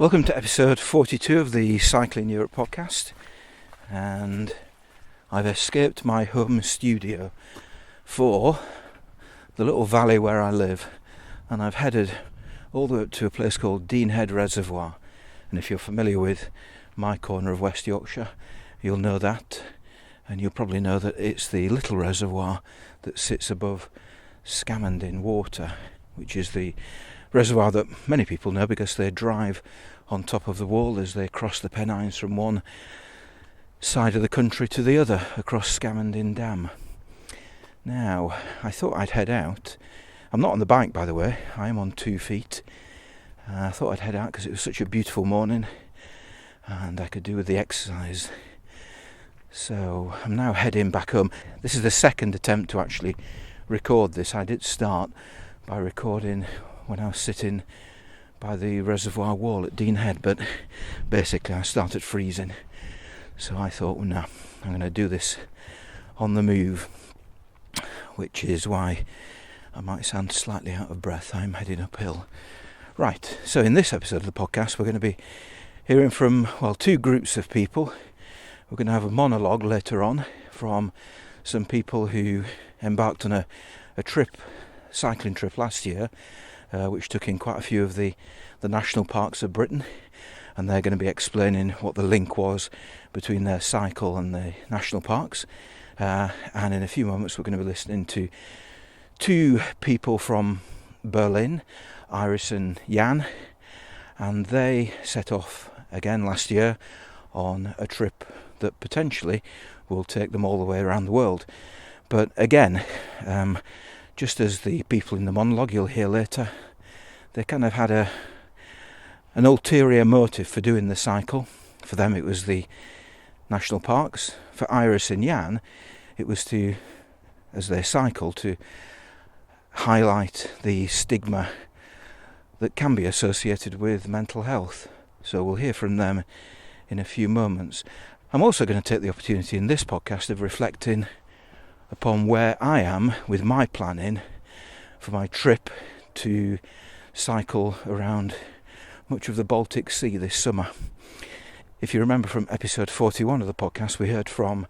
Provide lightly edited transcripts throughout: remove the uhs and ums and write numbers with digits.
Welcome to episode 42 of the Cycling Europe podcast, and I've escaped my home studio for the little valley where I live, and I've headed all the way up to a place called Deanhead Reservoir. And if you're familiar with my corner of West Yorkshire, you'll know that, and you'll probably know that it's the little reservoir that sits above Scamandin Water, which is the reservoir that many people know because they drive on top of the wall as they cross the Pennines from one side of the country to the other across Scamandin Dam. Now, I thought I'd head out. I'm not on the bike, by the way. I am on 2 feet. I thought I'd head out because it was such a beautiful morning and I could do with the exercise. So I'm now heading back home. This is the second attempt to actually record this. I did start by recording when I was sitting by the reservoir wall at Deanhead, but basically I started freezing. So I thought, well, no, I'm going to do this on the move, which is why I might sound slightly out of breath. I'm heading uphill. Right, so in this episode of the podcast we're going to be hearing from, two groups of people. We're going to have a monologue later on from some people who embarked on a cycling trip last year, which took in quite a few of the national parks of Britain, and they're going to be explaining what the link was between their cycle and the national parks. And in a few moments we're going to be listening to two people from Berlin, Iris and Jan, and they set off again last year on a trip that potentially will take them all the way around the world. But again, just as the people in the monologue you'll hear later, they kind of had an ulterior motive for doing the cycle. For them it was the national parks. For Iris and Jan, it was to, as they cycle, to highlight the stigma that can be associated with mental health. So we'll hear from them in a few moments. I'm also going to take the opportunity in this podcast of reflecting upon where I am with my planning for my trip to cycle around much of the Baltic Sea this summer. If you remember from episode 41 of the podcast, we heard from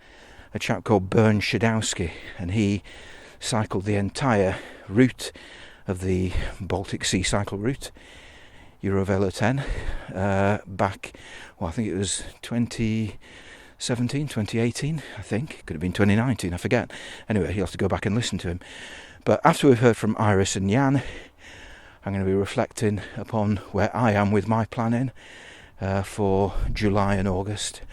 a chap called Bernd Shadowski, and he cycled the entire route of the Baltic Sea cycle route, Eurovelo 10, back, I think it was 2018, I think. Could have been 2019, I forget. Anyway, you'll have to go back and listen to him. But after we've heard from Iris and Jan, I'm going to be reflecting upon where I am with my planning for July and August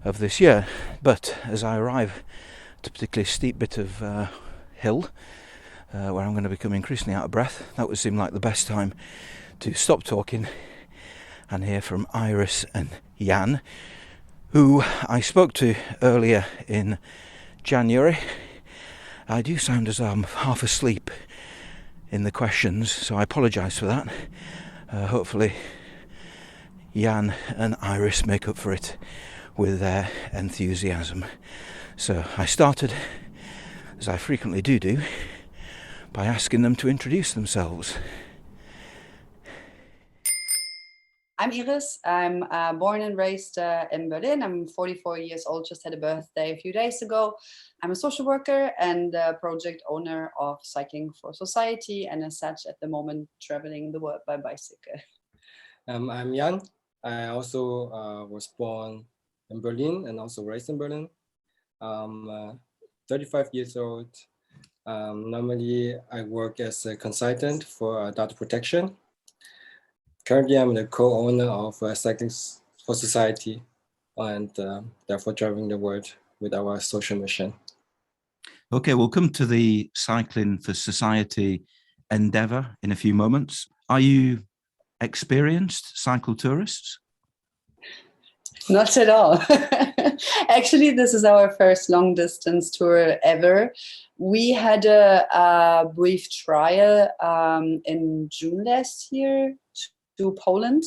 of this year. But as I arrive at a particularly steep bit of hill, where I'm going to become increasingly out of breath, that would seem like the best time to stop talking and hear from Iris and Jan, who I spoke to earlier in January. I do sound as though I'm half asleep in the questions, so I apologise for that. Hopefully Jan and Iris make up for it with their enthusiasm. So I started, as I frequently do, by asking them to introduce themselves. I'm Iris. I'm born and raised in Berlin. I'm 44 years old, just had a birthday a few days ago. I'm a social worker and project owner of Cycling for Society, and as such, at the moment, traveling the world by bicycle. I'm Jan. I also was born in Berlin and also raised in Berlin. I'm 35 years old. Normally, I work as a consultant for data protection. Currently, I'm the co-owner of Cycling for Society, and therefore traveling the world with our social mission. Okay, we'll come to the Cycling for Society endeavour in a few moments. Are you experienced cycle tourists? Not at all. Actually, this is our first long distance tour ever. We had a brief trial in June last year to Poland.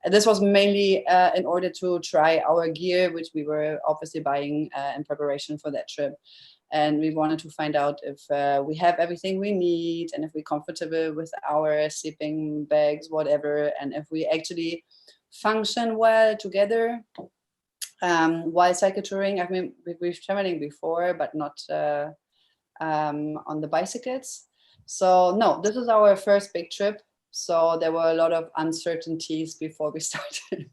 This was mainly in order to try our gear, which we were obviously buying in preparation for that trip. And we wanted to find out if we have everything we need, and if we're comfortable with our sleeping bags, whatever, and if we actually function well together while cycle touring. I mean, we've traveling before, but not on the bicycles. So no, this is our first big trip. So there were a lot of uncertainties before we started.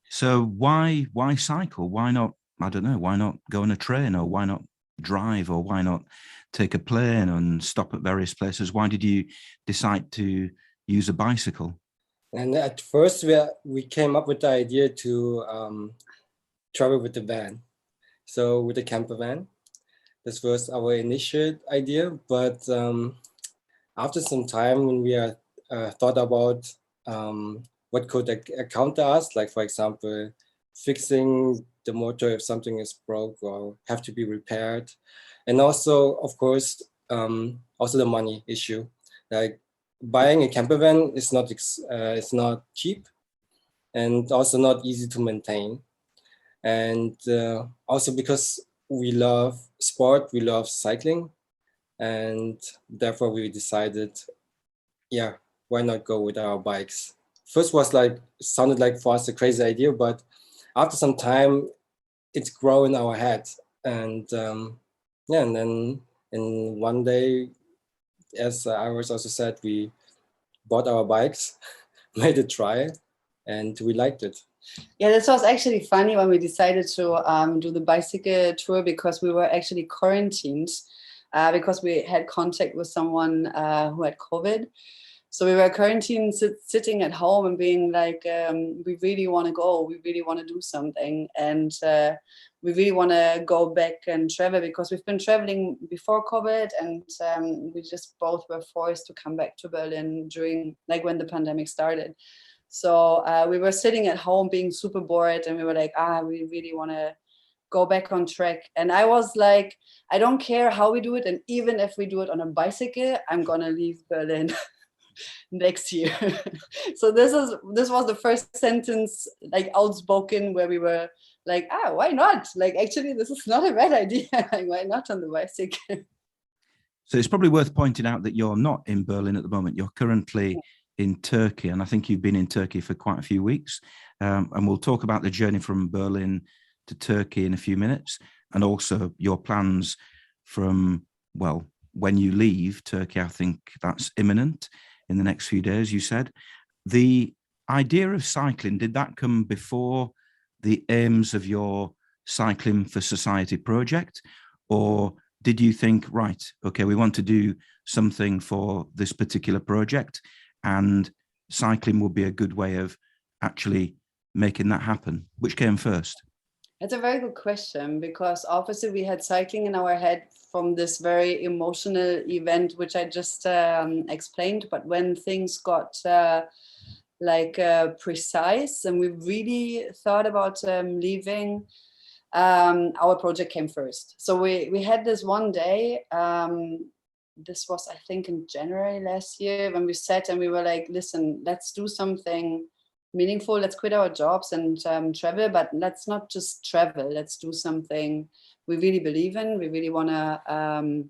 So why cycle? Why not, I don't know, why not go on a train, or why not drive, or why not take a plane and stop at various places? Why did you decide to use a bicycle? And at first we came up with the idea to travel with the van. So with the camper van. This was our initial idea, but after some time when we thought about what could counter us, like for example, fixing the motor if something is broke or have to be repaired. And also, of course, also the money issue. Like buying a camper van is it's not cheap, and also not easy to maintain. And also because we love sport, we love cycling, and therefore we decided, yeah, why not go with our bikes? First was sounded like for us a crazy idea, but after some time, it's grown in our head. And yeah, and then in one day, as Iris also said, we bought our bikes, made a trial, and we liked it. Yeah, this was actually funny when we decided to do the bicycle tour, because we were actually quarantined because we had contact with someone who had COVID. So we were quarantined, sitting at home and being like, we really want to go, we really want to do something. And we really want to go back and travel, because we've been traveling before COVID, and we just both were forced to come back to Berlin during, like, when the pandemic started. So we were sitting at home being super bored, and we were like, we really want to go back on track. And I was like, I don't care how we do it. And even if we do it on a bicycle, I'm going to leave Berlin next year. So this was the first sentence, like, outspoken, where we were like, why not? Like, actually, this is not a bad idea. Like, why not on the bicycle? So it's probably worth pointing out that you're not in Berlin at the moment. You're currently in Turkey, and I think you've been in Turkey for quite a few weeks. And we'll talk about the journey from Berlin to Turkey in a few minutes, and also your plans from, well, when you leave Turkey. I think that's imminent in the next few days, you said. The idea of cycling, did that come before the aims of your Cycling for Society project? Or did you think, right, okay, we want to do something for this particular project, and cycling would be a good way of actually making that happen? Which came first? That's a very good question, because obviously we had cycling in our head from this very emotional event, which I just explained. But when things got precise, and we really thought about leaving, our project came first. So we had this one day, this was, I think, in January last year, when we sat and we were like, listen, let's do something meaningful. Let's quit our jobs and travel, but let's not just travel. Let's do something we really believe in. We really want to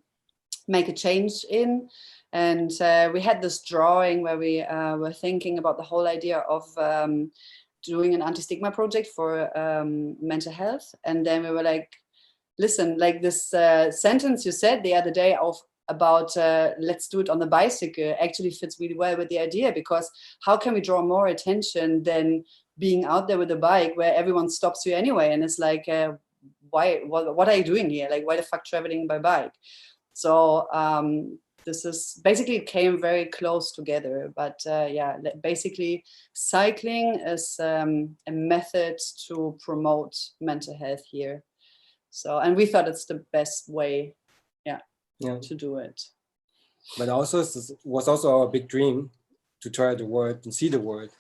make a change in. And we had this drawing where we were thinking about the whole idea of doing an anti-stigma project for mental health. And then we were like, listen, like this sentence you said the other day about let's do it on the bicycle actually fits really well with the idea, because how can we draw more attention than being out there with a bike where everyone stops you anyway, and it's like, what are you doing here? Like, why the fuck traveling by bike? So this is basically came very close together. But basically cycling is a method to promote mental health here. So, and we thought it's the best way to do it. But also was also our big dream to try the world and see the world.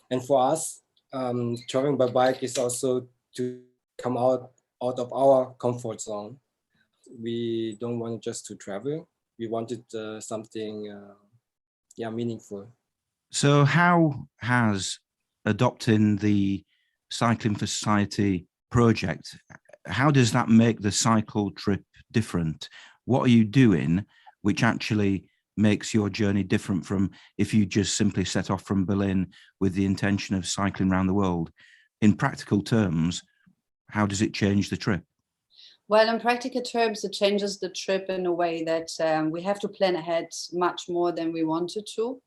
And for us, traveling by bike is also to come out of our comfort zone. We don't want just to travel. We wanted something meaningful. So how has adopting the Cycling for Society project, how does that make the cycle trip different? What are you doing which actually makes your journey different from if you just simply set off from Berlin with the intention of cycling around the world? In practical terms, how does it change the trip? Well, in practical terms, it changes the trip in a way that we have to plan ahead much more than we wanted to.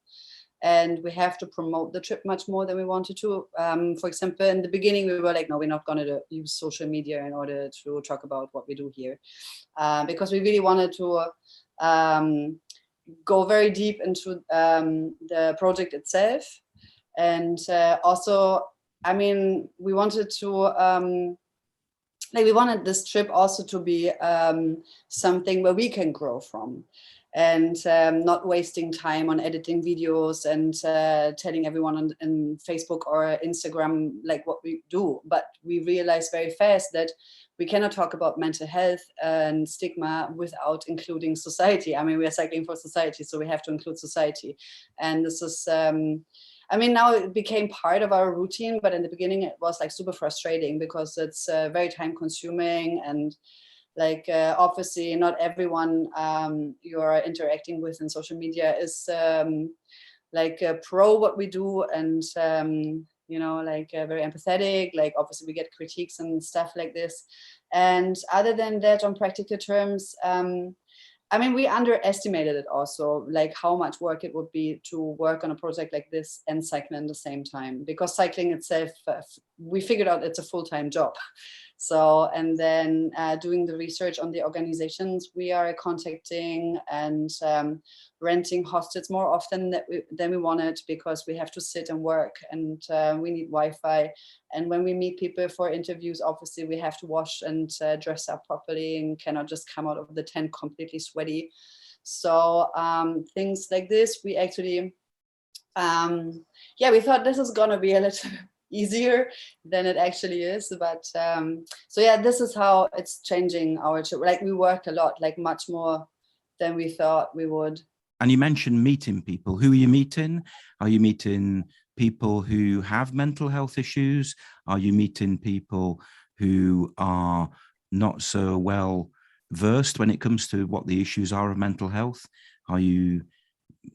And we have to promote the trip much more than we wanted to. For example, in the beginning, we were like, no, we're not going to use social media in order to talk about what we do here. Because we really wanted to go very deep into the project itself. And also, I mean, we wanted to... we wanted this trip also to be something where we can grow from, and not wasting time on editing videos and telling everyone on Facebook or Instagram like what we do. But we realized very fast that we cannot talk about mental health and stigma without including society. I mean, we are cycling for society, so we have to include society. And this is... I mean, now it became part of our routine, but in the beginning it was like super frustrating because it's very time consuming, and like obviously not everyone you're interacting with in social media is like pro what we do, and you know, like very empathetic. Like obviously we get critiques and stuff like this. And other than that, on practical terms, I mean, we underestimated it also, like how much work it would be to work on a project like this and cycling at the same time, because cycling itself, we figured out it's a full-time job. So, and then doing the research on the organizations we are contacting, and renting hostels more often than we wanted, because we have to sit and work, and we need Wi-Fi. And when we meet people for interviews, obviously we have to wash and dress up properly, and cannot just come out of the tent completely sweaty. So things like this, we actually, we thought this is gonna be a little easier than it actually is. But so yeah, this is how it's changing our trip. Like we work a lot, like much more than we thought we would. And you mentioned meeting people. Who are you meeting? Are you meeting people who have mental health issues? Are you meeting people who are not so well versed when it comes to what the issues are of mental health? Are you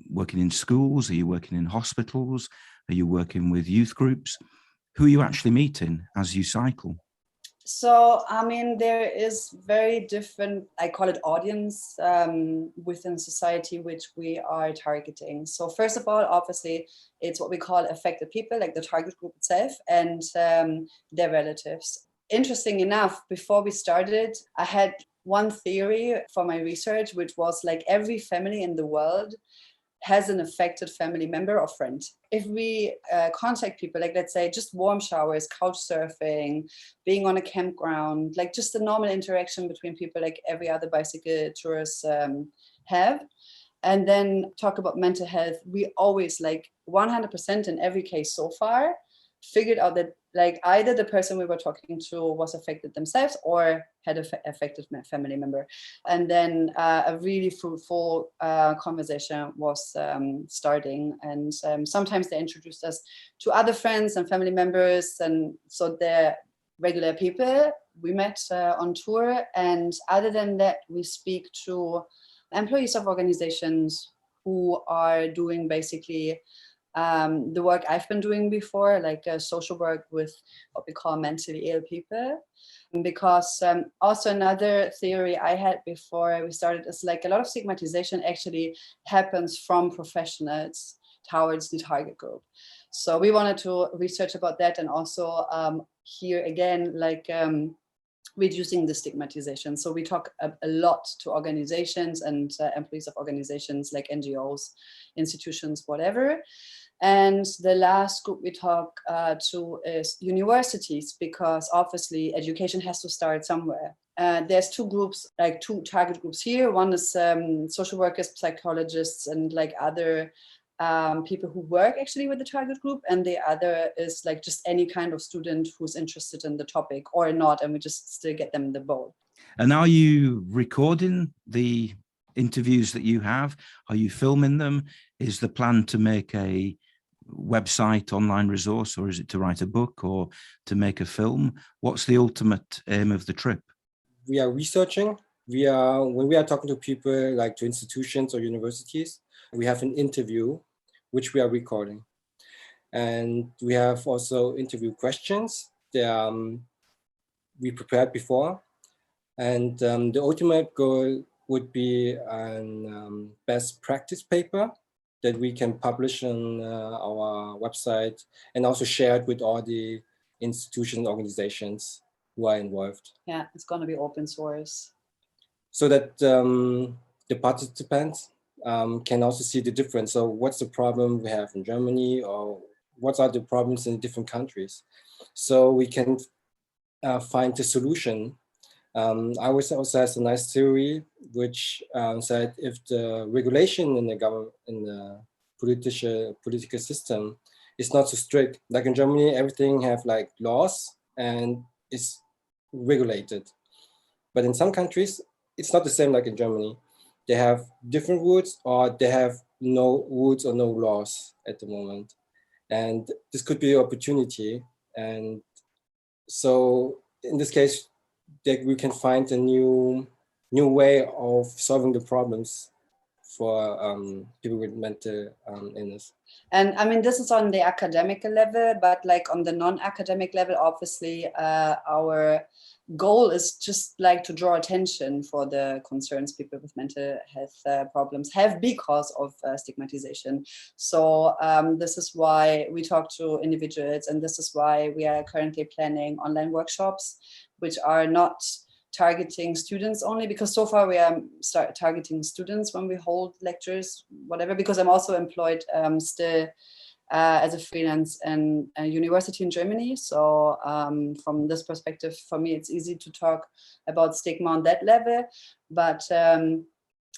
working in schools? Are you working in hospitals? Are you working with youth groups? Who are you actually meeting as you cycle? So, I mean, there is very different, I call it audience within society, which we are targeting. So first of all, obviously, it's what we call affected people, like the target group itself, and their relatives. Interesting enough, before we started, I had one theory for my research, which was like every family in the world has an affected family member or friend. If we contact people, like let's say just warm showers, couch surfing, being on a campground, like just the normal interaction between people like every other bicycle tourists have, and then talk about mental health, we always like 100% in every case so far figured out that like either the person we were talking to was affected themselves or had an affected family member. And then a really fruitful conversation was starting. And sometimes they introduced us to other friends and family members. And so they're regular people we met on tour. And other than that, we speak to employees of organizations who are doing basically the work I've been doing before, like social work with what we call mentally ill people. Because also another theory I had before we started is like a lot of stigmatization actually happens from professionals towards the target group. So we wanted to research about that, and also here again, like reducing the stigmatization. So we talk a lot to organizations and employees of organizations like NGOs, institutions, whatever. And the last group we talk to is universities, because obviously education has to start somewhere. There's two groups, like two target groups here. One is social workers, psychologists, and like other people who work actually with the target group. And the other is like just any kind of student who's interested in the topic or not, and we just still get them the both. And are you recording the interviews that you have? Are you filming them? Is the plan to make a website, online resource, or is it to write a book or to make a film? What's the ultimate aim of the trip? We are researching when we are talking to people, like to institutions or universities, we have an interview which we are recording, and we have also interview questions that we prepared before, and the ultimate goal would be an best practice paper that we can publish on our website and also share it with all the institutions and organizations who are involved. Yeah, it's going to be open source. So that the participants can also see the difference. So what's the problem we have in Germany, or what are the problems in different countries? So we can find the solution. I also has a nice theory which said if the regulation in the government, in the political system is not so strict, like in Germany, everything have like laws and is regulated. But in some countries, it's not the same like in Germany. They have different rules, or they have no rules or no laws at the moment. And this could be an opportunity. And so in this case, that we can find a new way of solving the problems for people with mental illness. And I mean, this is on the academic level, but like on the non-academic level, obviously, our goal is just like to draw attention for the concerns people with mental health problems have because of stigmatization. So this is why we talk to individuals, and this is why we are currently planning online workshops, which are not targeting students only, because so far we are targeting students when we hold lectures, whatever, because I'm also employed still as a freelance in a university in Germany. So from this perspective, for me, it's easy to talk about stigma on that level. But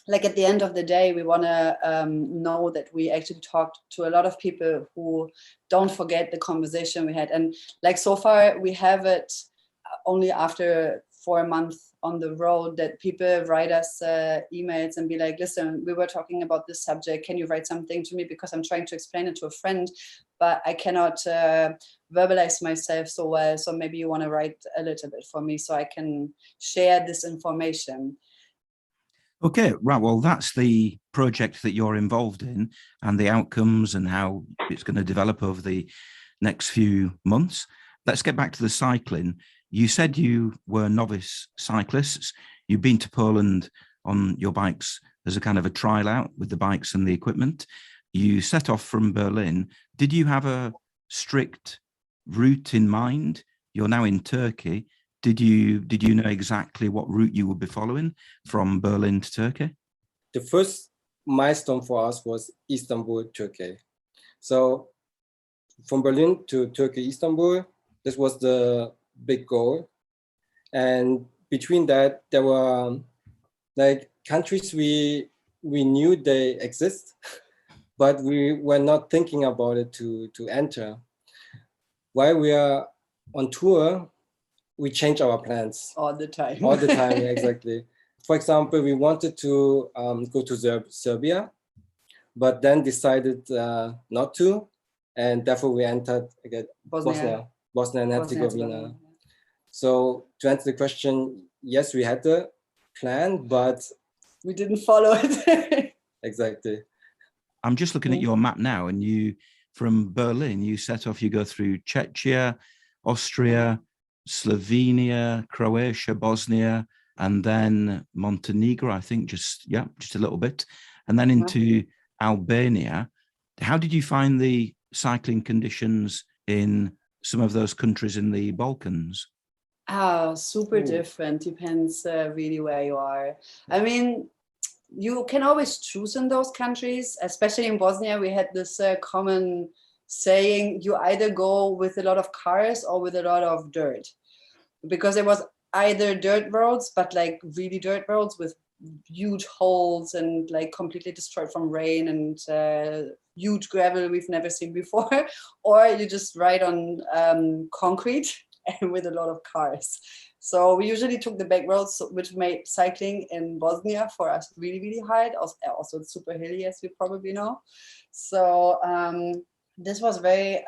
like at the end of the day, we want to know that we actually talked to a lot of people who don't forget the conversation we had. And like so far, we have it only after 4 months on the road that people write us emails and be like, listen, we were talking about this subject. Can you write something to me? Because I'm trying to explain it to a friend, but I cannot verbalize myself so well. So maybe you want to write a little bit for me so I can share this information. Okay, right. Well, that's the project that you're involved in and the outcomes and how it's going to develop over the next few months. Let's get back to the cycling. You said you were novice cyclists. You've been to Poland on your bikes as a kind of a trial out with the bikes and the equipment. You set off from Berlin. Did you have a strict route in mind? You're now in Turkey. Did you know exactly what route you would be following from Berlin to Turkey? The first milestone for us was Istanbul, Turkey. So from Berlin to Turkey, Istanbul, this was the big goal. And between that, there were like countries we knew they exist, but we were not thinking about it to enter. While we are on tour, we change our plans all the time. All the time, exactly. For example, we wanted to go to Serbia, but then decided not to, and therefore we entered again Bosnia and Herzegovina. So to answer the question, yes, we had the plan, but we didn't follow it. Exactly. I'm just looking at your map now, and you, from Berlin, you set off, you go through Czechia, Austria, Slovenia, Croatia, Bosnia, and then Montenegro, I think, just a little bit, and then into Albania. How did you find the cycling conditions in some of those countries in the Balkans? Super different. Depends really where you are. I mean, you can always choose in those countries, especially in Bosnia. We had this common saying, you either go with a lot of cars or with a lot of dirt, because it was either dirt roads, but like really dirt roads with huge holes and like completely destroyed from rain and huge gravel we've never seen before, or you just ride on concrete and with a lot of cars. So we usually took the back roads, which made cycling in Bosnia for us really, really hard. Also, it's super hilly, as you probably know. So this was very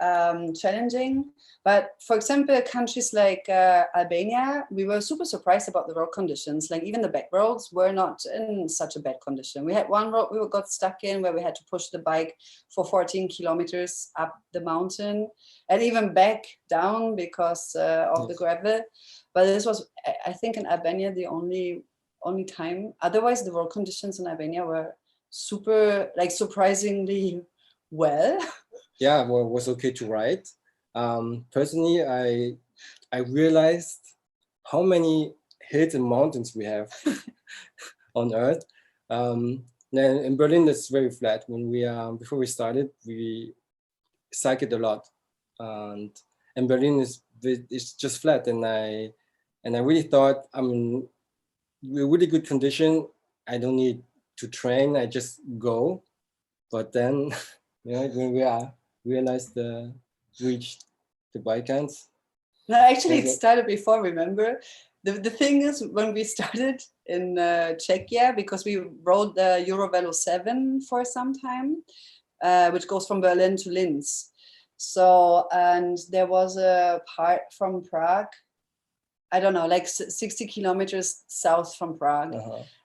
challenging. But for example, countries like Albania, we were super surprised about the road conditions. Like even the back roads were not in such a bad condition. We had one road we got stuck in where we had to push the bike for 14 kilometers up the mountain and even back down because of the gravel. But this was, I think, in Albania the only time. Otherwise, the road conditions in Albania were super, like surprisingly well. Yeah, well, it was okay to ride. Personally, I realized how many hills and mountains we have on Earth. Then in Berlin, it's very flat. When we before we started, we cycled a lot, and in Berlin it's just flat. And I really thought I'm in really good condition. I don't need to train. I just go. But then, when we realized reached the Balkans. No, actually, it started before, remember? The thing is, when we started in Czechia, because we rode the Eurovelo 7 for some time, which goes from Berlin to Linz. So, and there was a part from Prague, I don't know, like 60 kilometers south from Prague.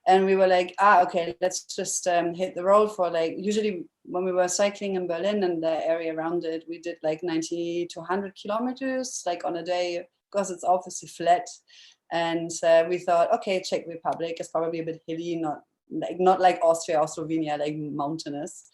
And we were like, okay, let's just hit the road for like, usually when we were cycling in Berlin and the area around it, we did like 90 to 100 kilometers, like on a day, because it's obviously flat. And we thought, okay, Czech Republic is probably a bit hilly, not like Austria or Slovenia, like mountainous.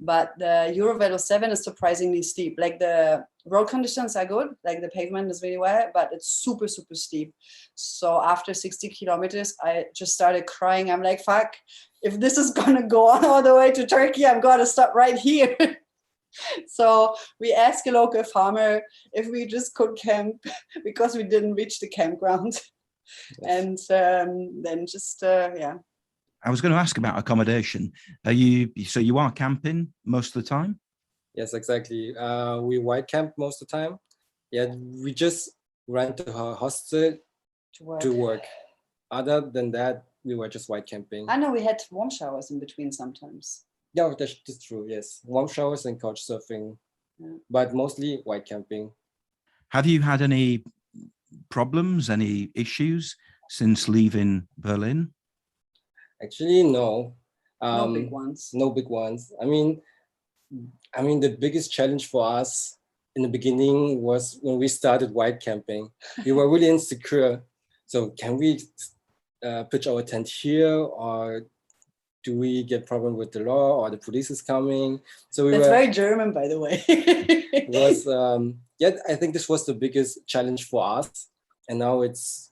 But the Eurovelo 7 is surprisingly steep. Like the road conditions are good, like the pavement is really well, but it's super, super steep. So after 60 kilometers, I just started crying. I'm like, fuck, if this is gonna go on all the way to Turkey, I'm gonna stop right here. So we asked a local farmer if we just could camp because we didn't reach the campground. And then just, yeah. I was going to ask about accommodation. You are camping most of the time? Yes, exactly. We white camp most of the time. Yeah, we just rent a hostel to work. Other than that, we were just white camping. I know we had warm showers in between sometimes. Yeah, that's true. Yes, warm showers and couch surfing, but mostly white camping. Have you had any problems, any issues since leaving Berlin? Actually, no. No big ones. No big ones. I mean, the biggest challenge for us in the beginning was when we started white camping. We were really insecure. So can we pitch our tent here, or do we get problem with the law, or the police is coming? So that's very German, by the way. It was I think this was the biggest challenge for us, and now it's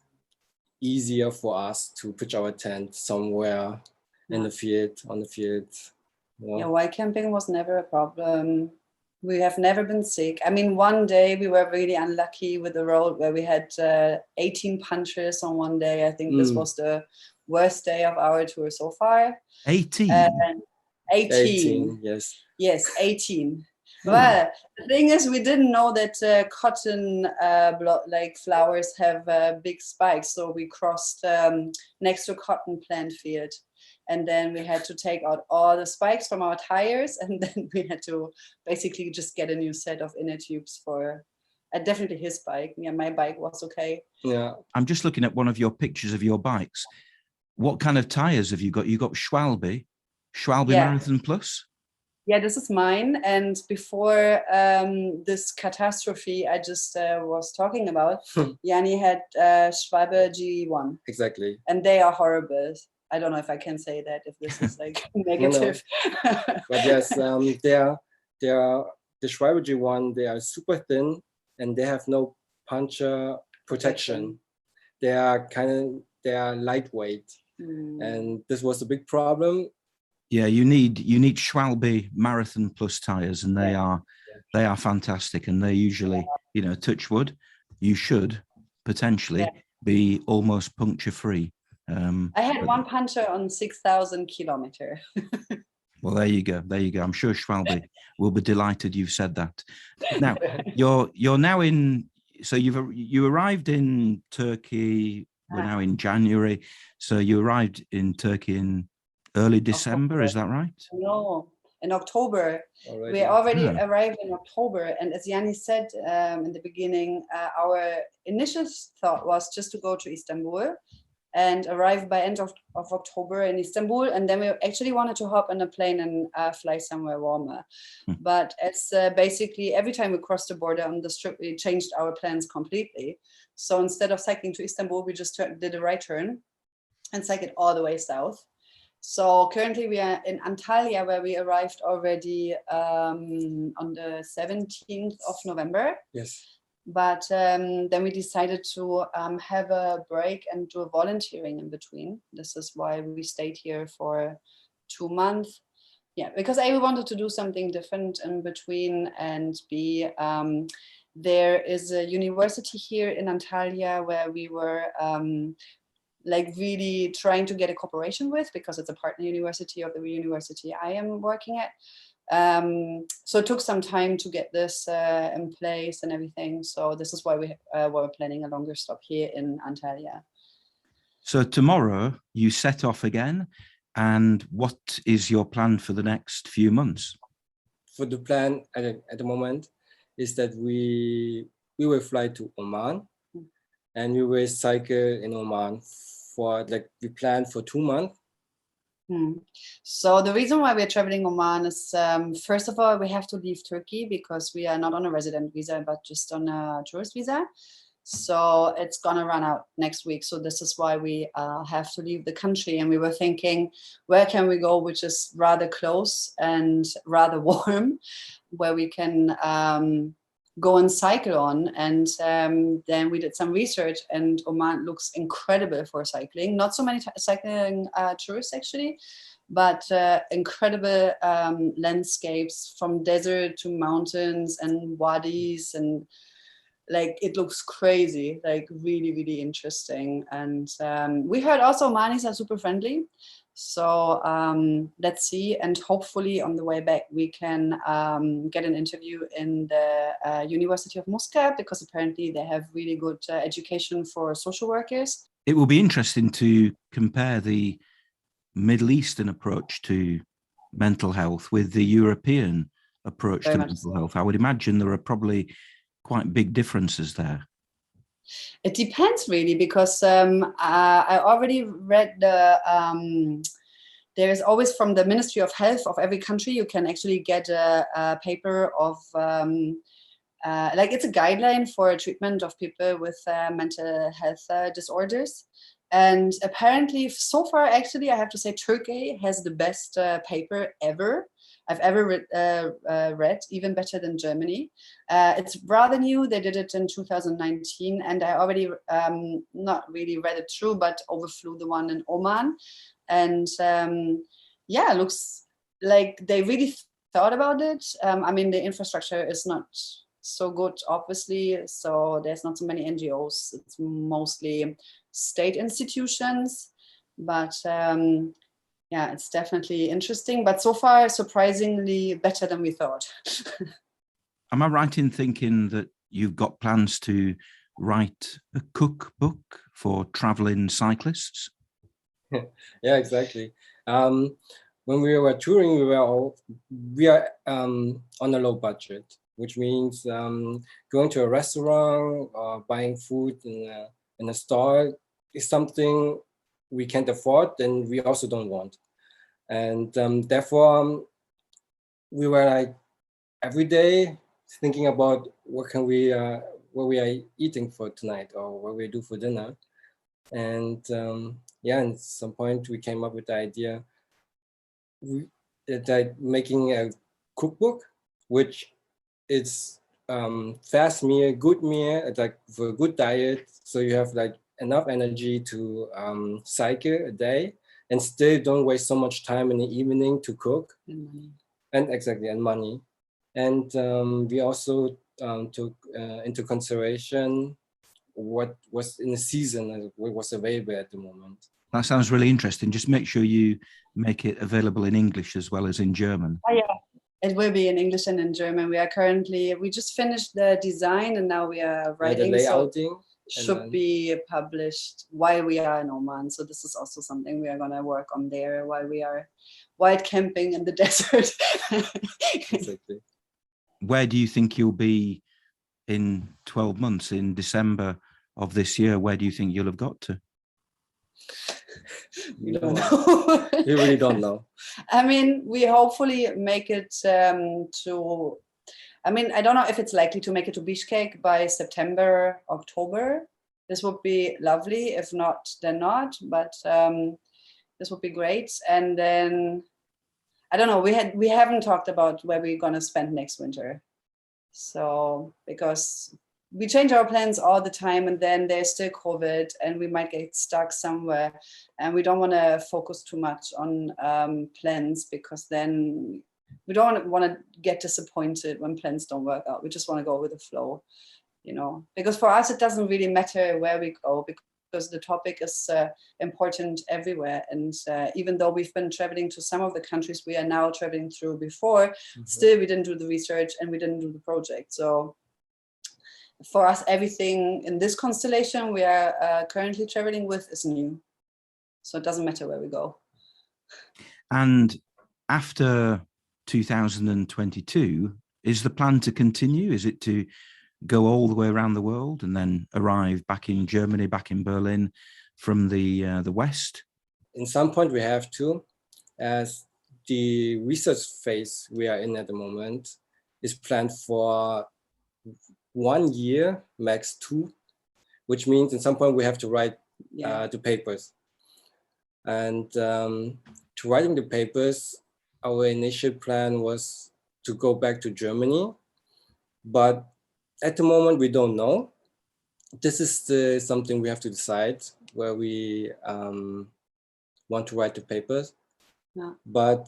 easier for us to pitch our tent somewhere in the field, on the field. Yeah, white camping was never a problem. We have never been sick. I mean, one day we were really unlucky with the road where we had 18 punches on one day. I think this was the worst day of our tour so far. 18? 18, yes. Yes, 18. Well, the thing is, we didn't know that cotton flowers have big spikes. So we crossed next to a cotton plant field. And then we had to take out all the spikes from our tires. And then we had to basically just get a new set of inner tubes for definitely his bike. Yeah, my bike was okay. Yeah. I'm just looking at one of your pictures of your bikes. What kind of tires have you got? You got Schwalbe Marathon Plus? Yeah, this is mine. And before this catastrophe I just was talking about, Yanni had Schwalbe G1. Exactly. And they are horrible. I don't know if I can say that, if this is like negative. No. But yes, they are the Schwalbe G1. They are super thin and they have no puncture protection. They are lightweight, and this was a big problem. Yeah, you need Schwalbe Marathon Plus tires, and they are fantastic, and they usually, touch wood, you should potentially be almost puncture free. I had one puncture on 6,000 kilometers. Well, there you go. I'm sure Schwalbe will be delighted you've said that. Now, you're now in. So you arrived in Turkey. We're now in January. So you arrived in Turkey in early December. Is that right? No, in October. Already. We already arrived in October, and as Yanni said in the beginning, our initial thought was just to go to Istanbul and arrive by end of October in Istanbul, and then we actually wanted to hop on a plane and fly somewhere warmer. But it's basically every time we crossed the border on the strip, we changed our plans completely. So instead of cycling to Istanbul, we just did a right turn and cycled all the way south. So currently we are in Antalya, where we arrived already on the 17th of November. Yes. But then we decided to have a break and do a volunteering in between. This is why we stayed here for 2 months. Yeah, because A, we wanted to do something different in between, and B, there is a university here in Antalya where we were like really trying to get a cooperation with, because it's a partner university of the university I am working at. So it took some time to get this in place and everything. So this is why we were planning a longer stop here in Antalya. So tomorrow you set off again, and what is your plan for the next few months? For the plan at the moment is that we will fly to Oman, and we will cycle in Oman for we planned for 2 months. So the reason why we're traveling Oman is, first of all, we have to leave Turkey because we are not on a resident visa, but just on a tourist visa. So it's gonna run out next week. So this is why we have to leave the country. And we were thinking, where can we go, which is rather close and rather warm, where we can go and cycle on. And then we did some research, and Oman looks incredible for cycling. Not so many cycling tourists actually, but incredible landscapes from desert to mountains and wadis, and like it looks crazy, like really, really interesting. And we heard also Omanis are super friendly. So let's see, and hopefully on the way back we can get an interview in the University of Muscat, because apparently they have really good education for social workers. It will be interesting to compare the Middle Eastern approach to mental health with the European approach to mental health. I would imagine there are probably quite big differences there. It depends really, because I already read there is always from the Ministry of Health of every country, you can actually get a paper of like it's a guideline for treatment of people with mental health disorders. And apparently so far, actually, I have to say Turkey has the best paper ever I've ever read, even better than Germany. It's rather new. They did it in 2019, and I already not really read it through, but overflew the one in Oman. And yeah, it looks like they really thought about it. I mean, the infrastructure is not so good, obviously, so there's not so many NGOs. It's mostly state institutions, but yeah, it's definitely interesting, but so far surprisingly better than we thought. Am I right in thinking that you've got plans to write a cookbook for traveling cyclists? Yeah, exactly. When we were touring, we are on a low budget, which means going to a restaurant or buying food in a store is something we can't afford, and we also don't want. And therefore, we were like every day thinking about what we are eating for tonight, or what we do for dinner. And yeah, at some point we came up with the idea that making a cookbook, which is fast meal, good meal, like for a good diet. So you have like enough energy to cycle a day, and still don't waste so much time in the evening to cook. And money. And we also took into consideration what was in the season and what was available at the moment. That sounds really interesting. Just make sure you make it available in English as well as in German. Oh, yeah. It will be in English and in German. We just finished the design, and now we are writing. The layouting. should be published while we are in Oman. So this is also something we are going to work on there while we are wild camping in the desert. Exactly. Where do you think you'll be in 12 months, in December of this year? Where do you think you'll have got to? We don't know. We really don't know. I mean, we hopefully make it to, I mean, I don't know if it's likely to make it to Bishkek by September, October. This would be lovely. If not, then not. But this would be great. And then, I don't know, we haven't talked about where we're going to spend next winter. So, because we change our plans all the time, and then there's still COVID, and we might get stuck somewhere, and we don't want to focus too much on plans, because then we don't want to get disappointed when plans don't work out. We just want to go with the flow, you know, because for us it doesn't really matter where we go, because the topic is important everywhere. And even though we've been traveling to some of the countries we are now traveling through before, still we didn't do the research and we didn't do the project. So for us, everything in this constellation we are currently traveling with is new. So it doesn't matter where we go. And after 2022, is the plan to continue? Is it to go all the way around the world and then arrive back in Germany, back in Berlin from the West? In some point we have to, as the research phase we are in at the moment is planned for 1 year, max 2, which means in some point we have to write the papers. And to writing the papers, our initial plan was to go back to Germany, but at the moment we don't know. This is something we have to decide where we want to write the papers. Yeah. But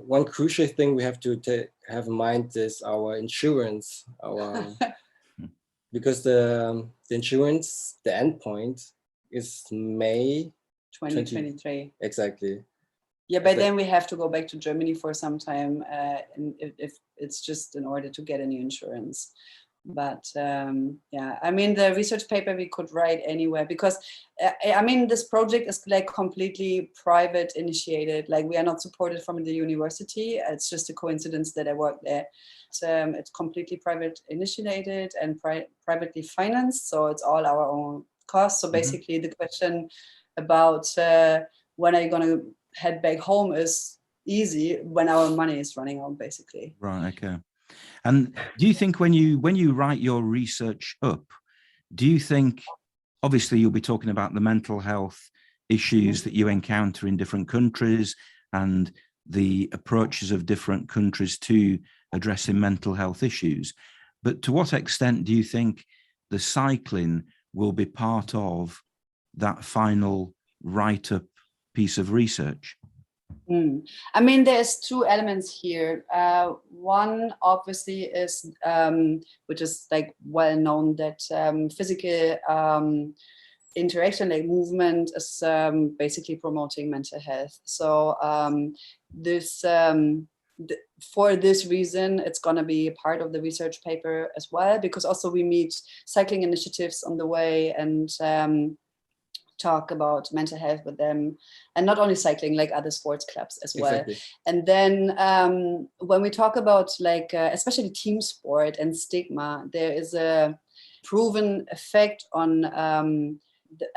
one crucial thing we have to have in mind is our insurance, because the insurance, the end point is May 2023. Exactly. Yeah, by then we have to go back to Germany for some time, and if it's just in order to get a new insurance. But yeah, I mean, the research paper we could write anywhere, because I mean, this project is like completely private initiated. Like, we are not supported from the university. It's just a coincidence that I work there. It's completely private initiated and privately financed. So it's all our own costs. So basically the question about when are you going to head back home is easy when our money is running out, basically. Right, okay. And do you think when you write your research up, do you think, obviously you'll be talking about the mental health issues that you encounter in different countries and the approaches of different countries to addressing mental health issues, but to what extent do you think the cycling will be part of that final write-up piece of research? I mean, there's two elements here. One obviously is, which is like well known, that physical interaction, like movement, is basically promoting mental health. So for this reason, it's going to be a part of the research paper as well, because also we meet cycling initiatives on the way and talk about mental health with them, and not only cycling, like other sports clubs as well. Exactly. And then when we talk about like especially team sport and stigma, there is a proven effect on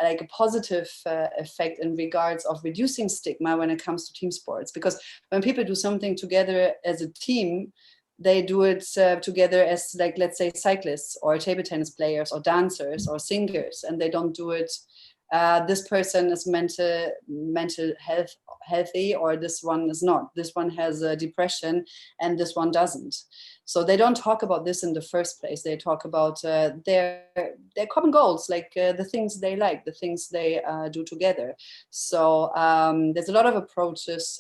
like a positive effect in regards of reducing stigma when it comes to team sports, because when people do something together as a team, they do it together as, like, let's say cyclists or table tennis players or dancers or singers, and they don't do it this person is mental healthy, or this one is not. This one has a depression and this one doesn't. So they don't talk about this in the first place. They talk about their common goals, like the things they like, the things they do together. So there's a lot of approaches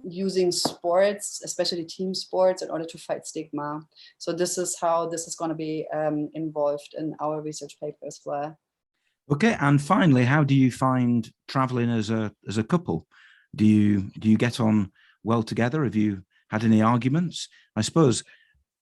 using sports, especially team sports, in order to fight stigma. So this is how this is going to be involved in our research paper as well. Okay, and finally, how do you find traveling as a couple? Do you get on well together? Have you had any arguments? I suppose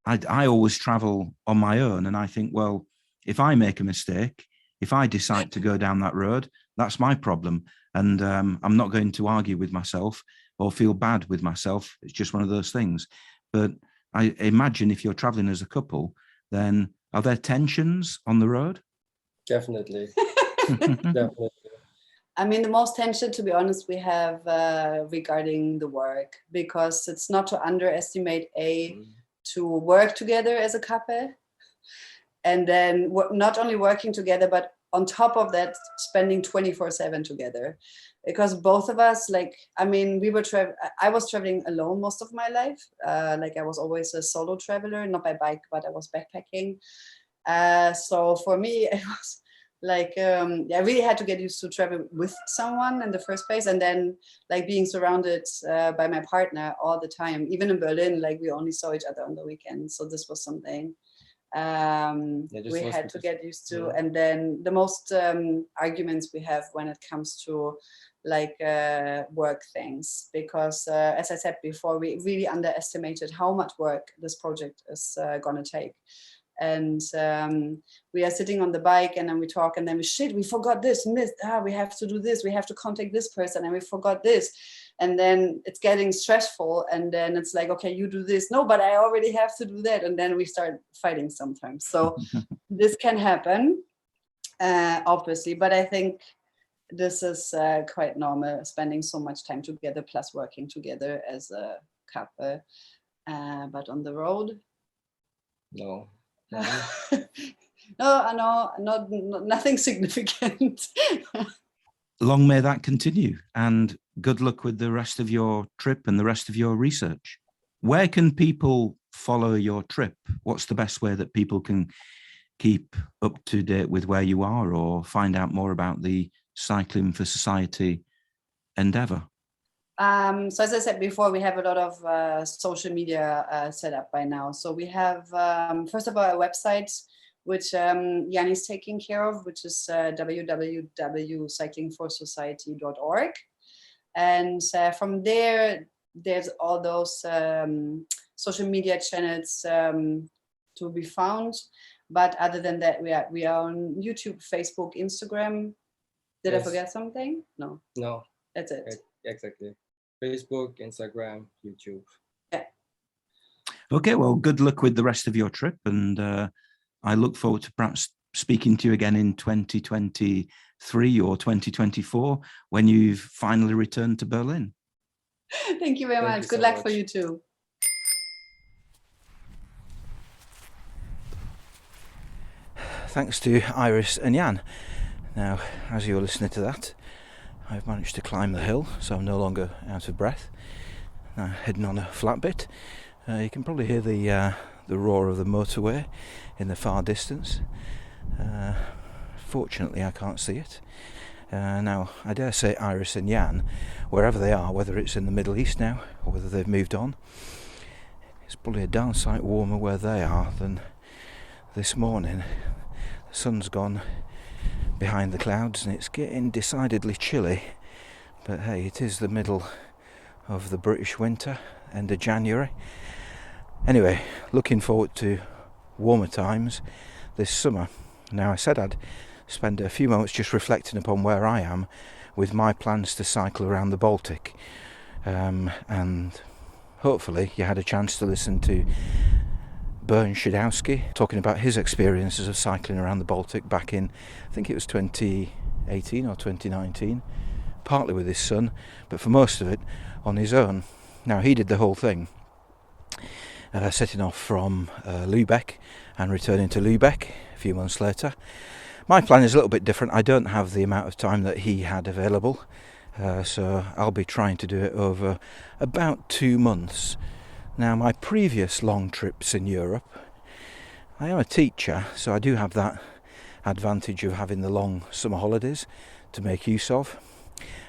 I always travel on my own, and I think, well, if I make a mistake, If I decide to go down that road, that's my problem. And I'm not going to argue with myself or feel bad with myself. It's just one of those things. But I imagine if you're traveling as a couple, then are there tensions on the road? Definitely. Definitely. I mean, the most tension, to be honest, we have regarding the work, because it's not to underestimate to work together as a couple, and then not only working together, but on top of that, spending 24/7 together. Because both of us, I was traveling alone most of my life. I was always a solo traveler, not by bike, but I was backpacking. So for me, it was I really had to get used to travel with someone in the first place, and then being surrounded by my partner all the time. Even in Berlin, we only saw each other on the weekends, so this was something we had to get used to. And then the most arguments we have when it comes to work things, because as I said before, we really underestimated how much work this project is gonna take. And we are sitting on the bike, and then we talk, and then we forgot this, we have to do this, we have to contact this person, and we forgot this. And then it's getting stressful, and then it's okay, you do this. No, but I already have to do that. And then we start fighting sometimes. So this can happen, obviously, but I think this is quite normal, spending so much time together plus working together as a couple. But on the road, no. No, nothing significant. Long may that continue, and good luck with the rest of your trip and the rest of your research. Where can people follow your trip? What's the best way that people can keep up to date with where you are, or find out more about the Cycling for Society endeavor? So as I said before, we have a lot of social media set up by now. So we have, first of all, a website which Jan is taking care of, which is www.cyclingforsociety.org. And from there, there's all those social media channels to be found. But other than that, we are on YouTube, Facebook, Instagram. Did I forget something? No. No. That's it. Exactly. Facebook, Instagram, YouTube. Yeah. Okay, well, good luck with the rest of your trip, and I look forward to perhaps speaking to you again in 2023 or 2024 when you've finally returned to Berlin. Thank you very much. Good luck for you too. Thanks to Iris and Jan. Now, as you're listening to that, I've managed to climb the hill, so I'm no longer out of breath. Now, heading on a flat bit. You can probably hear the roar of the motorway in the far distance. Fortunately, I can't see it. Now, I dare say Iris and Jan, wherever they are, whether it's in the Middle East now or whether they've moved on, it's probably a darn sight warmer where they are than this morning. The sun's gone behind the clouds and it's getting decidedly chilly, but hey, it is the middle of the British winter, end of January. Anyway, looking forward to warmer times this summer. Now, I said I'd spend a few moments just reflecting upon where I am with my plans to cycle around the Baltic, and hopefully you had a chance to listen to Bernd Schidowski talking about his experiences of cycling around the Baltic back in, I think it was 2018 or 2019, partly with his son, but for most of it on his own. Now, he did the whole thing, setting off from Lübeck and returning to Lübeck a few months later. My plan is a little bit different. I don't have the amount of time that he had available, so I'll be trying to do it over about 2 months. Now, my previous long trips in Europe, I am a teacher, so I do have that advantage of having the long summer holidays to make use of.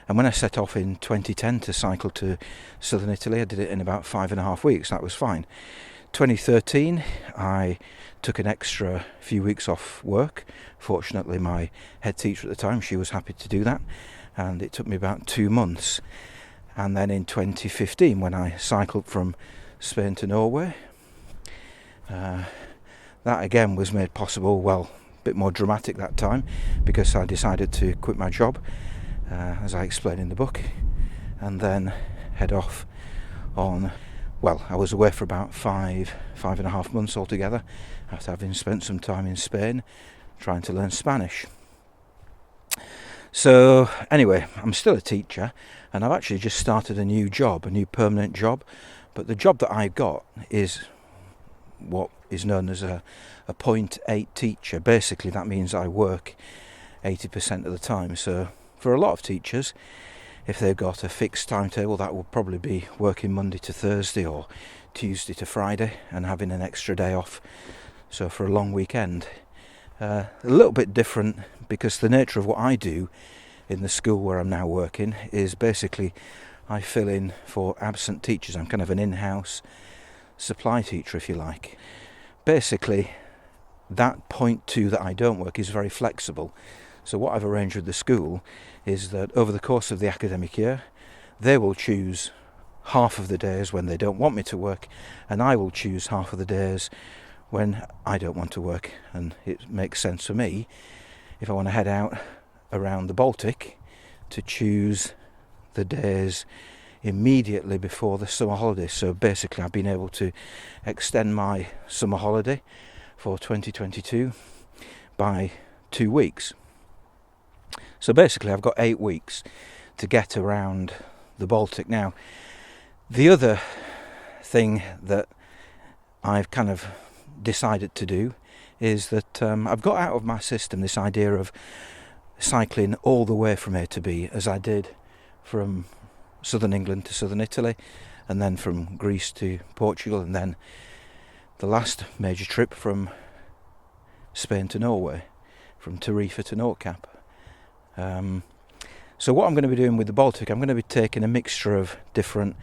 And when I set off in 2010 to cycle to southern Italy, I did it in about 5.5 weeks. That was fine. 2013, I took an extra few weeks off work. Fortunately, my head teacher at the time, she was happy to do that. And it took me about 2 months. And then in 2015, when I cycled from Spain to Norway, that again was made possible, well, bit more dramatic that time, because I decided to quit my job, as I explain in the book, and then head off on, well, I was away for about 5.5 months altogether, after having spent some time in Spain trying to learn Spanish. So anyway, I'm still a teacher, and I've actually just started a new job, a new permanent job, but the job that I've got is what is known as a 0.8 teacher. Basically that means I work 80% of the time. So for a lot of teachers, if they've got a fixed timetable, that will probably be working Monday to Thursday or Tuesday to Friday and having an extra day off, so for a long weekend. A little bit different, because the nature of what I do in the school where I'm now working is basically I fill in for absent teachers. I'm kind of an in-house supply teacher, if you like. Basically, that 0.2 that I don't work is very flexible. So what I've arranged with the school is that over the course of the academic year, they will choose half of the days when they don't want me to work, and I will choose half of the days when I don't want to work. And it makes sense for me, if I want to head out around the Baltic, to choose the days immediately before the summer holidays. So basically I've been able to extend my summer holiday for 2022 by 2 weeks. So basically I've got 8 weeks to get around the Baltic. Now, the other thing that I've kind of decided to do is that I've got out of my system this idea of cycling all the way from A to B, as I did from southern England to southern Italy, and then from Greece to Portugal, and then the last major trip from Spain to Norway, from Tarifa to Nordkapp. So what I'm going to be doing with the Baltic, I'm going to be taking a mixture of different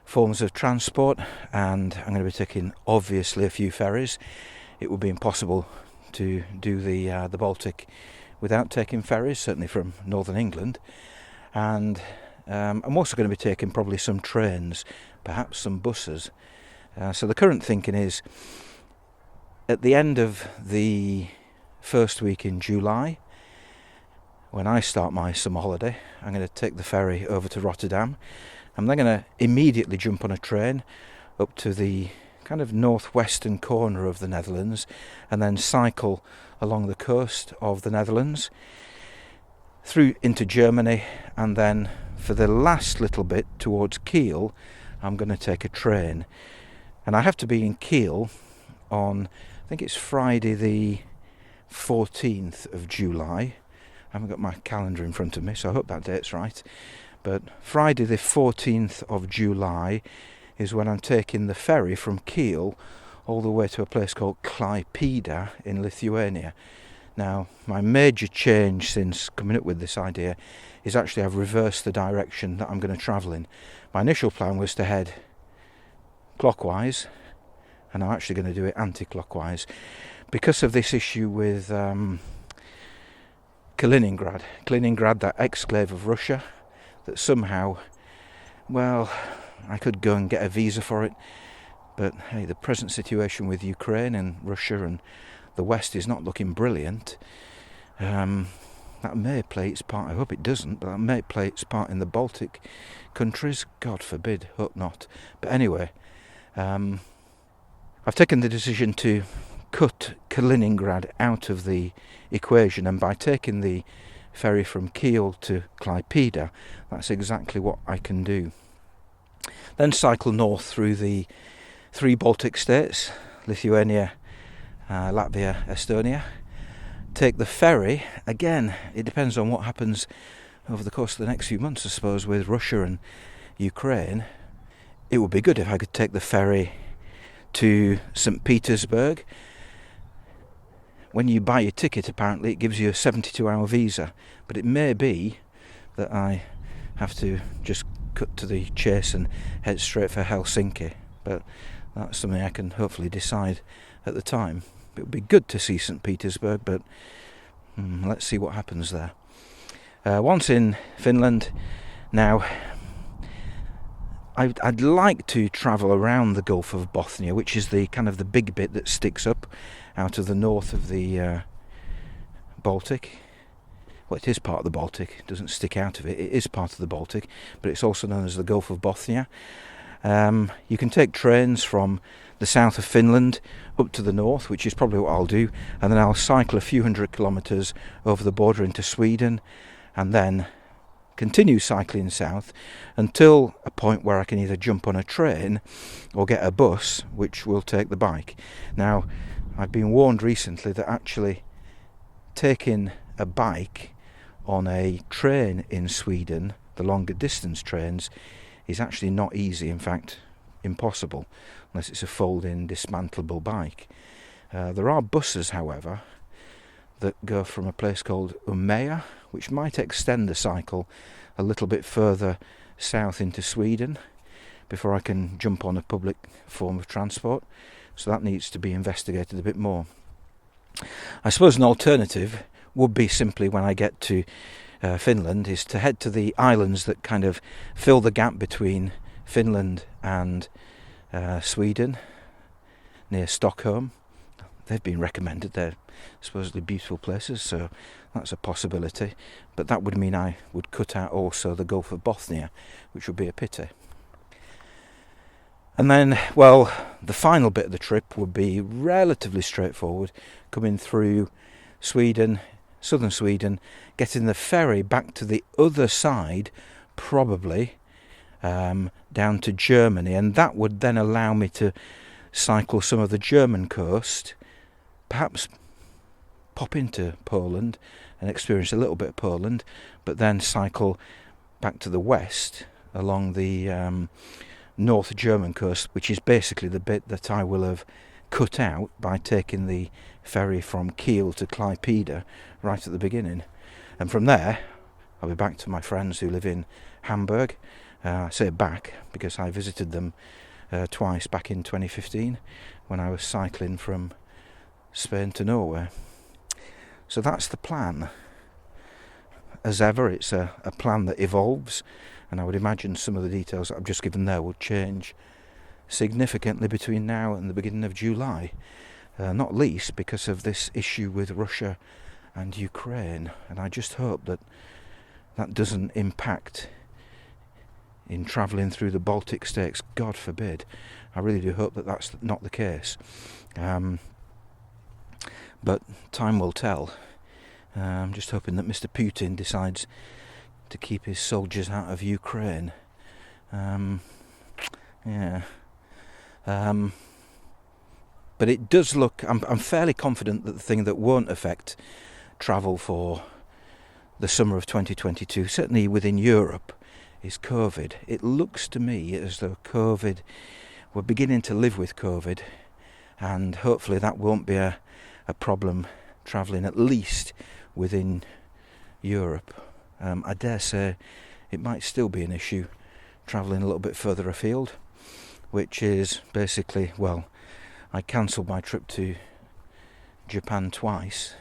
forms of transport, and I'm going to be taking obviously a few ferries. It would be impossible to do the Baltic without taking ferries, certainly from northern England. And I'm also going to be taking probably some trains, perhaps some buses. So the current thinking is, at the end of the first week in July, when I start my summer holiday, I'm going to take the ferry over to Rotterdam. I'm then going to immediately jump on a train up to the kind of northwestern corner of the Netherlands, and then cycle along the coast of the Netherlands through into Germany, and then for the last little bit towards Kiel, I'm going to take a train. And I have to be in Kiel on, I think it's Friday the 14th of July. I haven't got my calendar in front of me, so I hope that date's right. But Friday the 14th of July is when I'm taking the ferry from Kiel all the way to a place called Klaipėda in Lithuania. Now, my major change since coming up with this idea is actually I've reversed the direction that I'm going to travel in. My initial plan was to head clockwise, and I'm actually going to do it anti-clockwise because of this issue with Kaliningrad, that exclave of Russia, that somehow, well, I could go and get a visa for it, but hey, the present situation with Ukraine and Russia and the West is not looking brilliant. That may play its part, I hope it doesn't, but that may play its part in the Baltic countries, God forbid, hope not. But anyway, I've taken the decision to cut Kaliningrad out of the equation, and by taking the ferry from Kiel to Klaipėda, that's exactly what I can do. Then cycle north through the 3 Baltic states, Lithuania, Latvia, Estonia. Take the ferry, again, it depends on what happens over the course of the next few months, I suppose, with Russia and Ukraine. It would be good if I could take the ferry to St. Petersburg. When you buy your ticket, apparently it gives you a 72-hour visa, but it may be that I have to just cut to the chase and head straight for Helsinki, but that's something I can hopefully decide at the time. It would be good to see St. Petersburg, but let's see what happens there. Once in Finland, now I'd like to travel around the Gulf of Bothnia, which is the kind of the big bit that sticks up out of the north of the Baltic. Well, it is part of the Baltic. It doesn't stick out of it. It is part of the Baltic, but it's also known as the Gulf of Bothnia. You can take trains from the south of Finland up to the north, which is probably what I'll do, and then I'll cycle a few hundred kilometres over the border into Sweden, and then continue cycling south until a point where I can either jump on a train or get a bus which will take the bike. Now, I've been warned recently that actually taking a bike on a train in Sweden, the longer distance trains, is actually not easy, in fact impossible, unless it's a fold-in dismantleable bike. There are buses, however, that go from a place called Umeå, which might extend the cycle a little bit further south into Sweden before I can jump on a public form of transport, so that needs to be investigated a bit more. I suppose an alternative would be simply, when I get to Finland, is to head to the islands that kind of fill the gap between Finland and Sweden, near Stockholm. They've been recommended. They're supposedly beautiful places, so that's a possibility. But that would mean I would cut out also the Gulf of Bothnia, which would be a pity. And then, well, the final bit of the trip would be relatively straightforward, coming through Sweden, southern Sweden, getting the ferry back to the other side, probably down to Germany, and that would then allow me to cycle some of the German coast, perhaps pop into Poland and experience a little bit of Poland, but then cycle back to the west along the North German coast, which is basically the bit that I will have cut out by taking the ferry from Kiel to Klaipeda right at the beginning. And from there, I'll be back to my friends who live in Hamburg. I say back because I visited them twice back in 2015 when I was cycling from Spain to Norway. So that's the plan. As ever, it's a plan that evolves, and I would imagine some of the details that I've just given there will change significantly between now and the beginning of July, not least because of this issue with Russia and Ukraine, and I just hope that that doesn't impact in travelling through the Baltic states. God forbid. I really do hope that that's not the case, but time will tell. I'm just hoping that Mr. Putin decides to keep his soldiers out of Ukraine. But it does look, I'm fairly confident that the thing that won't affect travel for the summer of 2022, certainly within Europe, is COVID. It looks to me as though we're beginning to live with COVID, and hopefully that won't be a problem travelling at least within Europe. I dare say it might still be an issue travelling a little bit further afield, which is basically, well, I cancelled my trip to Japan twice.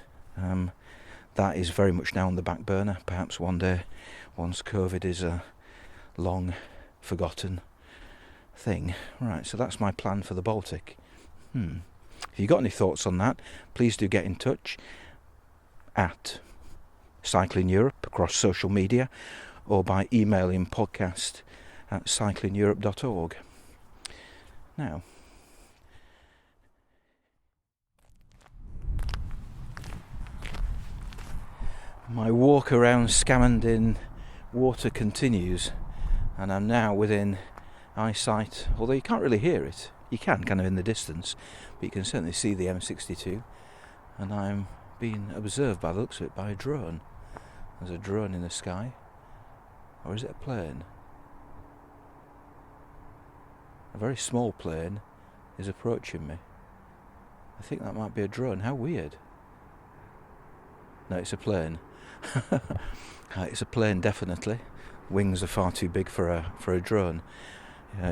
That is very much now on the back burner. Perhaps one day, once COVID is a long forgotten thing. Right, so that's my plan for the Baltic. If you've got any thoughts on that, please do get in touch at Cycling Europe across social media, or by emailing podcast@cyclingeurope.org. Now, my walk around Scamandin water continues, and I'm now within eyesight, although you can't really hear it. You can kind of in the distance, but you can certainly see the M62, and I'm being observed by the looks of it by a drone. There's a drone in the sky, or is it a plane? A very small plane is approaching me. I think that might be a drone. How weird. No, it's a plane. It's a plane, definitely. Wings are far too big for a drone.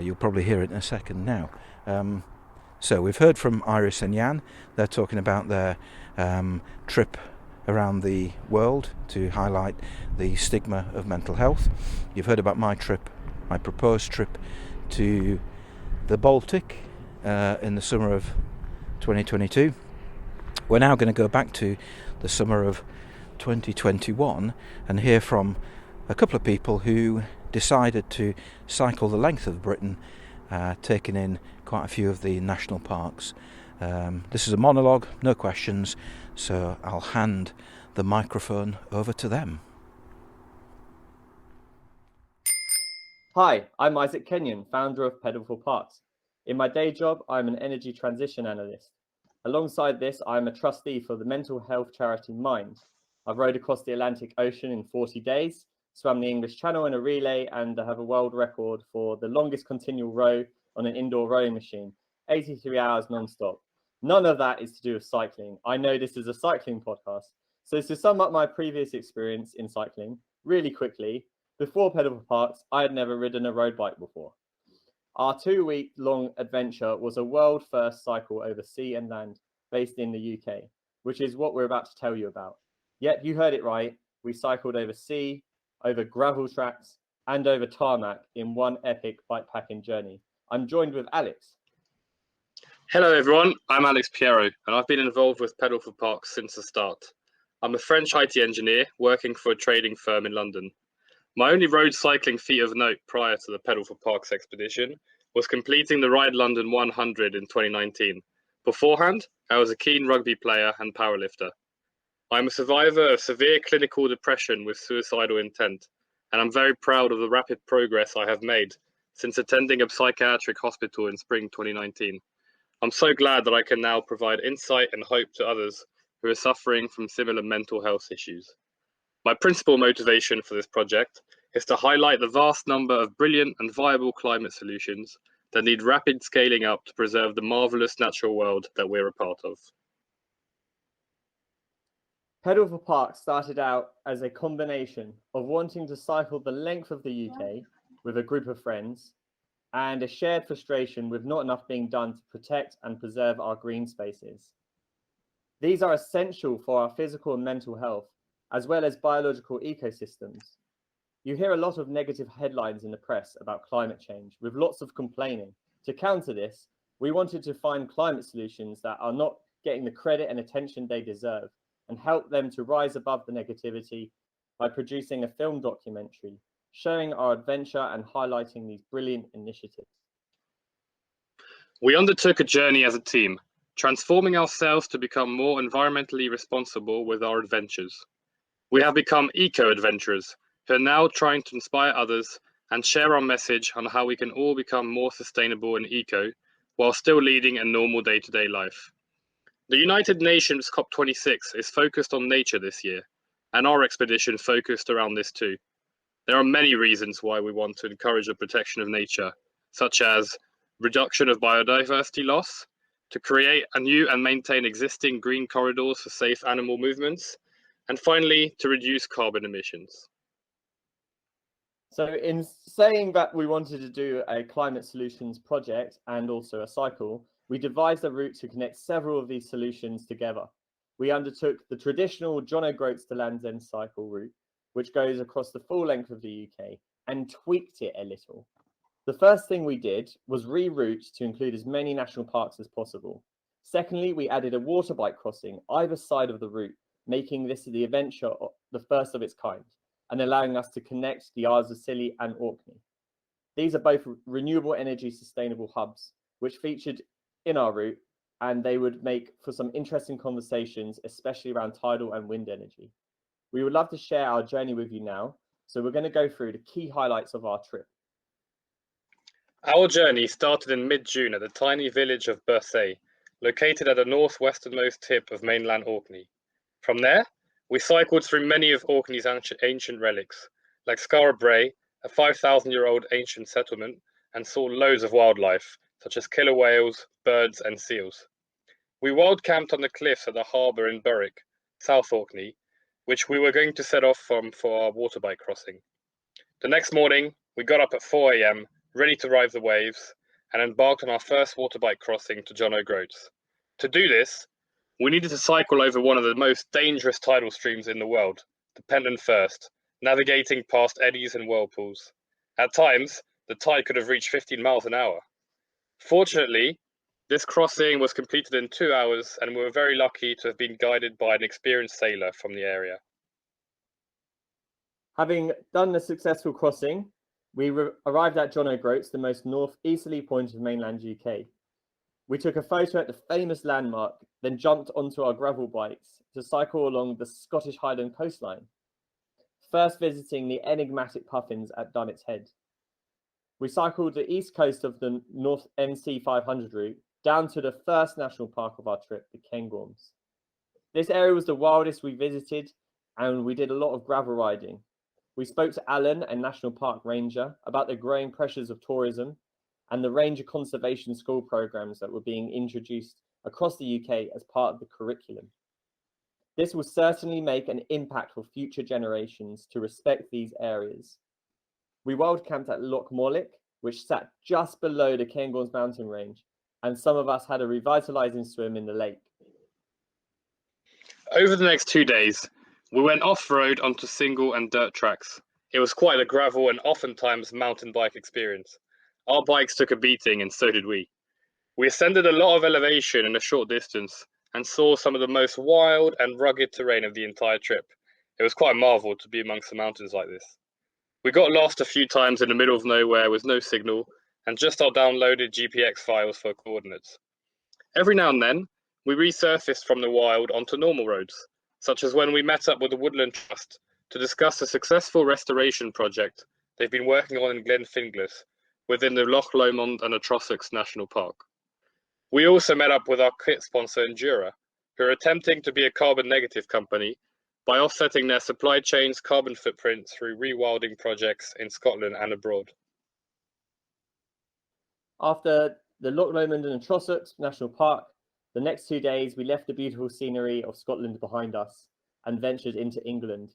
You'll probably hear it in a second now. So we've heard from Iris and Jan. They're talking about their trip around the world to highlight the stigma of mental health. You've heard about my trip, my proposed trip to the Baltic in the summer of 2022, We're now going to go back to the summer of 2021 and hear from a couple of people who decided to cycle the length of Britain, taking in quite a few of the national parks. This is a monologue, no questions, so I'll hand the microphone over to them. Hi, I'm Isaac Kenyon, founder of Pedal for Parks. In my day job, I'm an energy transition analyst. Alongside this, I'm a trustee for the mental health charity Mind. I've rowed across the Atlantic Ocean in 40 days, swam the English Channel in a relay, and I have a world record for the longest continual row on an indoor rowing machine, 83 hours non-stop. None of that is to do with cycling. I know this is a cycling podcast. So to sum up my previous experience in cycling, really quickly, before Pedal for Parks, I had never ridden a road bike before. Our 2-week-long adventure was a world-first cycle over sea and land based in the UK, which is what we're about to tell you about. Yep, you heard it right. We cycled over sea, over gravel tracks, and over tarmac in one epic bikepacking journey. I'm joined with Alex. Hello everyone, I'm Alex Piero, and I've been involved with Pedal for Parks since the start. I'm a French IT engineer working for a trading firm in London. My only road cycling feat of note prior to the Pedal for Parks expedition was completing the Ride London 100 in 2019. Beforehand, I was a keen rugby player and powerlifter. I'm a survivor of severe clinical depression with suicidal intent, and I'm very proud of the rapid progress I have made since attending a psychiatric hospital in spring 2019. I'm so glad that I can now provide insight and hope to others who are suffering from similar mental health issues. My principal motivation for this project is to highlight the vast number of brilliant and viable climate solutions that need rapid scaling up to preserve the marvelous natural world that we're a part of. Pedal for Parks started out as a combination of wanting to cycle the length of the UK with a group of friends and a shared frustration with not enough being done to protect and preserve our green spaces. These are essential for our physical and mental health, as well as biological ecosystems. You hear a lot of negative headlines in the press about climate change, with lots of complaining. To counter this, we wanted to find climate solutions that are not getting the credit and attention they deserve, and help them to rise above the negativity by producing a film documentary showing our adventure and highlighting these brilliant initiatives. We undertook a journey as a team, transforming ourselves to become more environmentally responsible with our adventures. We have become eco-adventurers who are now trying to inspire others and share our message on how we can all become more sustainable and eco while still leading a normal day-to-day life. The United Nations COP26 is focused on nature this year, and our expedition focused around this too. There are many reasons why we want to encourage the protection of nature, such as reduction of biodiversity loss, to create a new and maintain existing green corridors for safe animal movements, and finally, to reduce carbon emissions. So in saying that we wanted to do a climate solutions project and also a cycle, we devised a route to connect several of these solutions together. We undertook the traditional John O'Groats to Land's End cycle route, which goes across the full length of the UK, and tweaked it a little. The first thing we did was reroute to include as many national parks as possible. Secondly, we added a water bike crossing either side of the route, making this the adventure the first of its kind, and allowing us to connect the Isles of Scilly and Orkney. These are both renewable energy sustainable hubs, which featured in our route, and they would make for some interesting conversations, especially around tidal and wind energy. We would love to share our journey with you now, so we're going to go through the key highlights of our trip. Our journey started in mid-June at the tiny village of Bursay, located at the northwesternmost tip of mainland Orkney. From there, we cycled through many of Orkney's ancient relics, like Skara Brae, a 5,000-year-old ancient settlement, and saw loads of wildlife, such as killer whales, birds, and seals. We wild camped on the cliffs at the harbour in Berwick, South Orkney, which we were going to set off from for our water bike crossing. The next morning, we got up at 4 a.m, ready to ride the waves, and embarked on our first water bike crossing to John O'Groats. To do this, we needed to cycle over one of the most dangerous tidal streams in the world, the Pentland First, navigating past eddies and whirlpools. At times, the tide could have reached 15 miles an hour. Fortunately, This crossing was completed in 2 hours, and we were very lucky to have been guided by an experienced sailor from the area. Having done the successful crossing, we arrived at John O'Groats, the most northeasterly point of mainland UK. We took a photo at the famous landmark, then jumped onto our gravel bikes to cycle along the Scottish Highland coastline, first visiting the enigmatic puffins at Dunet's Head. We cycled the east coast of the North NC 500 route down to the first national park of our trip, the Cairngorms. This area was the wildest we visited, and we did a lot of gravel riding. We spoke to Alan, a national park ranger, about the growing pressures of tourism and the range of conservation school programs that were being introduced across the UK as part of the curriculum. This will certainly make an impact for future generations to respect these areas. We wild camped at Loch Morlick, which sat just below the Cairngorms mountain range, and some of us had a revitalizing swim in the lake. Over the next 2 days, we went off-road onto single and dirt tracks. It was quite a gravel and oftentimes mountain bike experience. Our bikes took a beating, and so did we. We ascended a lot of elevation in a short distance and saw some of the most wild and rugged terrain of the entire trip. It was quite a marvel to be amongst the mountains like this. We got lost a few times in the middle of nowhere with no signal and just our downloaded GPX files for coordinates. Every now and then, we resurfaced from the wild onto normal roads, such as when we met up with the Woodland Trust to discuss a successful restoration project they've been working on in Glenfinglas within the Loch Lomond and the Trossachs National Park. We also met up with our kit sponsor Endura, who are attempting to be a carbon negative company by offsetting their supply chain's carbon footprint through rewilding projects in Scotland and abroad. After the Loch Lomond and the Trossachs National Park, the next 2 days we left the beautiful scenery of Scotland behind us and ventured into England.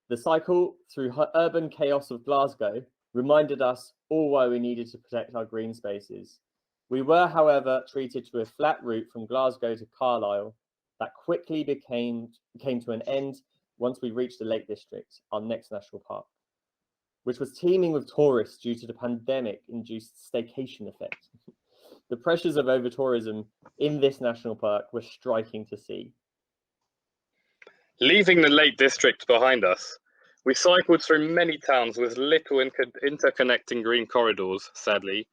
The cycle through urban chaos of Glasgow reminded us all why we needed to protect our green spaces. We were, however, treated to a flat route from Glasgow to Carlisle that quickly came to an end once we reached the Lake District, our next national park, which was teeming with tourists due to the pandemic-induced staycation effect. The pressures of over-tourism in this national park were striking to see. Leaving the Lake District behind us, we cycled through many towns with little interconnecting green corridors, sadly,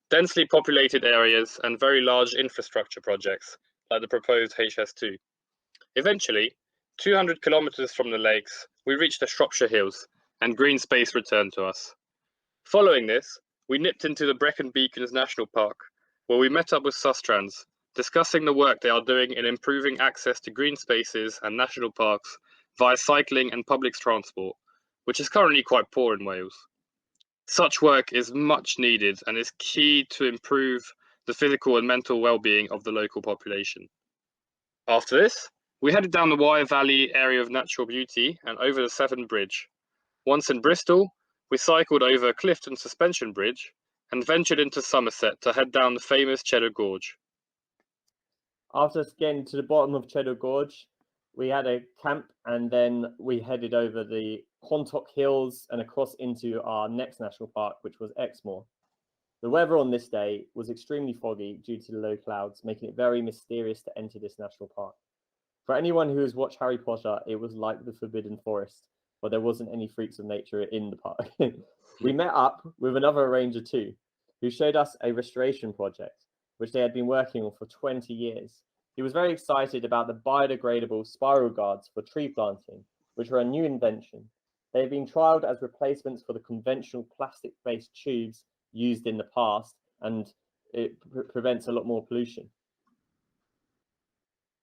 densely populated areas, and very large infrastructure projects, like the proposed HS2. Eventually, 200 kilometres from the lakes, we reached the Shropshire Hills, and green space returned to us. Following this, we nipped into the Brecon Beacons National Park, where we met up with Sustrans, discussing the work they are doing in improving access to green spaces and national parks via cycling and public transport, which is currently quite poor in Wales. Such work is much needed and is key to improve the physical and mental well-being of the local population. After this, we headed down the Wyre Valley area of natural beauty and over the Severn Bridge. Once in Bristol, we cycled over Clifton Suspension Bridge and ventured into Somerset to head down the famous Cheddar Gorge. After getting to the bottom of Cheddar Gorge, we had a camp, and then we headed over the Quantock Hills and across into our next national park, which was Exmoor. The weather on this day was extremely foggy due to the low clouds, making it very mysterious to enter this national park. For anyone who has watched Harry Potter, it was like the Forbidden Forest, but there wasn't any freaks of nature in the park. We met up with another ranger too, who showed us a restoration project, which they had been working on for 20 years. He was very excited about the biodegradable spiral guards for tree planting, which are a new invention. They have been trialled as replacements for the conventional plastic-based tubes used in the past, and it prevents a lot more pollution.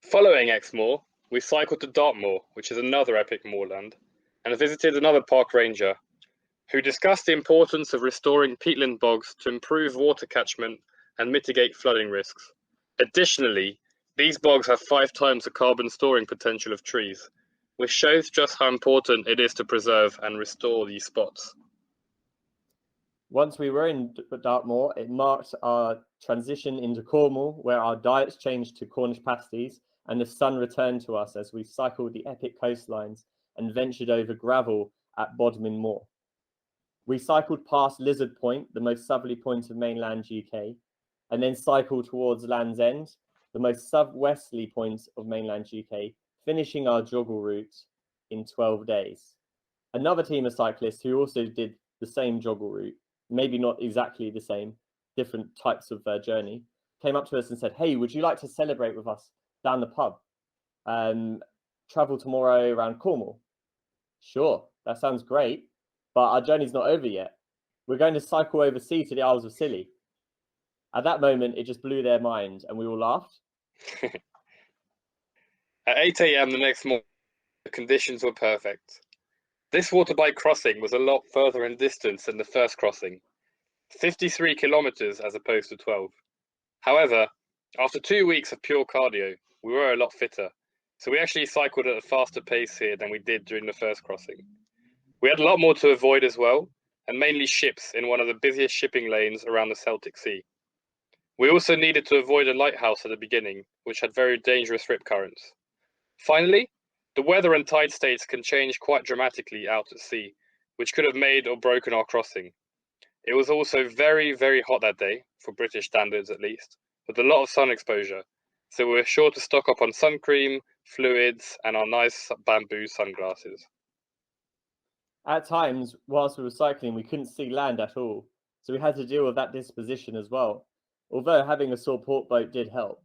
Following Exmoor, we cycled to Dartmoor, which is another epic moorland, and visited another park ranger, who discussed the importance of restoring peatland bogs to improve water catchment and mitigate flooding risks. Additionally, these bogs have 5 times the carbon storing potential of trees, which shows just how important it is to preserve and restore these spots. Once we were in Dartmoor, it marked our transition into Cornwall, where our diets changed to Cornish pasties, and the sun returned to us as we cycled the epic coastlines and ventured over gravel at Bodmin Moor. We cycled past Lizard Point, the most southerly point of mainland UK, and then cycle towards Land's End, the most southwesterly point of mainland UK, finishing our joggle route in 12 days. Another team of cyclists who also did the same joggle route, maybe not exactly the same, different types of journey, came up to us and said, "Hey, would you like to celebrate with us down the pub? Travel tomorrow around Cornwall." Sure, that sounds great, but our journey's not over yet. We're going to cycle over sea to the Isles of Scilly. At that moment, it just blew their mind, and we all laughed. At 8 a.m. the next morning, the conditions were perfect. This waterbike crossing was a lot further in distance than the first crossing, 53 kilometers as opposed to 12. However, after 2 weeks of pure cardio, we were a lot fitter, so we actually cycled at a faster pace here than we did during the first crossing. We had a lot more to avoid as well, and mainly ships in one of the busiest shipping lanes around the Baltic Sea. We also needed to avoid a lighthouse at the beginning, which had very dangerous rip currents. Finally, the weather and tide states can change quite dramatically out at sea, which could have made or broken our crossing. It was also very, very hot that day, for British standards at least, with a lot of sun exposure, so we were sure to stock up on sun cream, fluids, and our nice bamboo sunglasses. At times, whilst we were cycling, we couldn't see land at all, so we had to deal with that disposition as well, although having a support boat did help.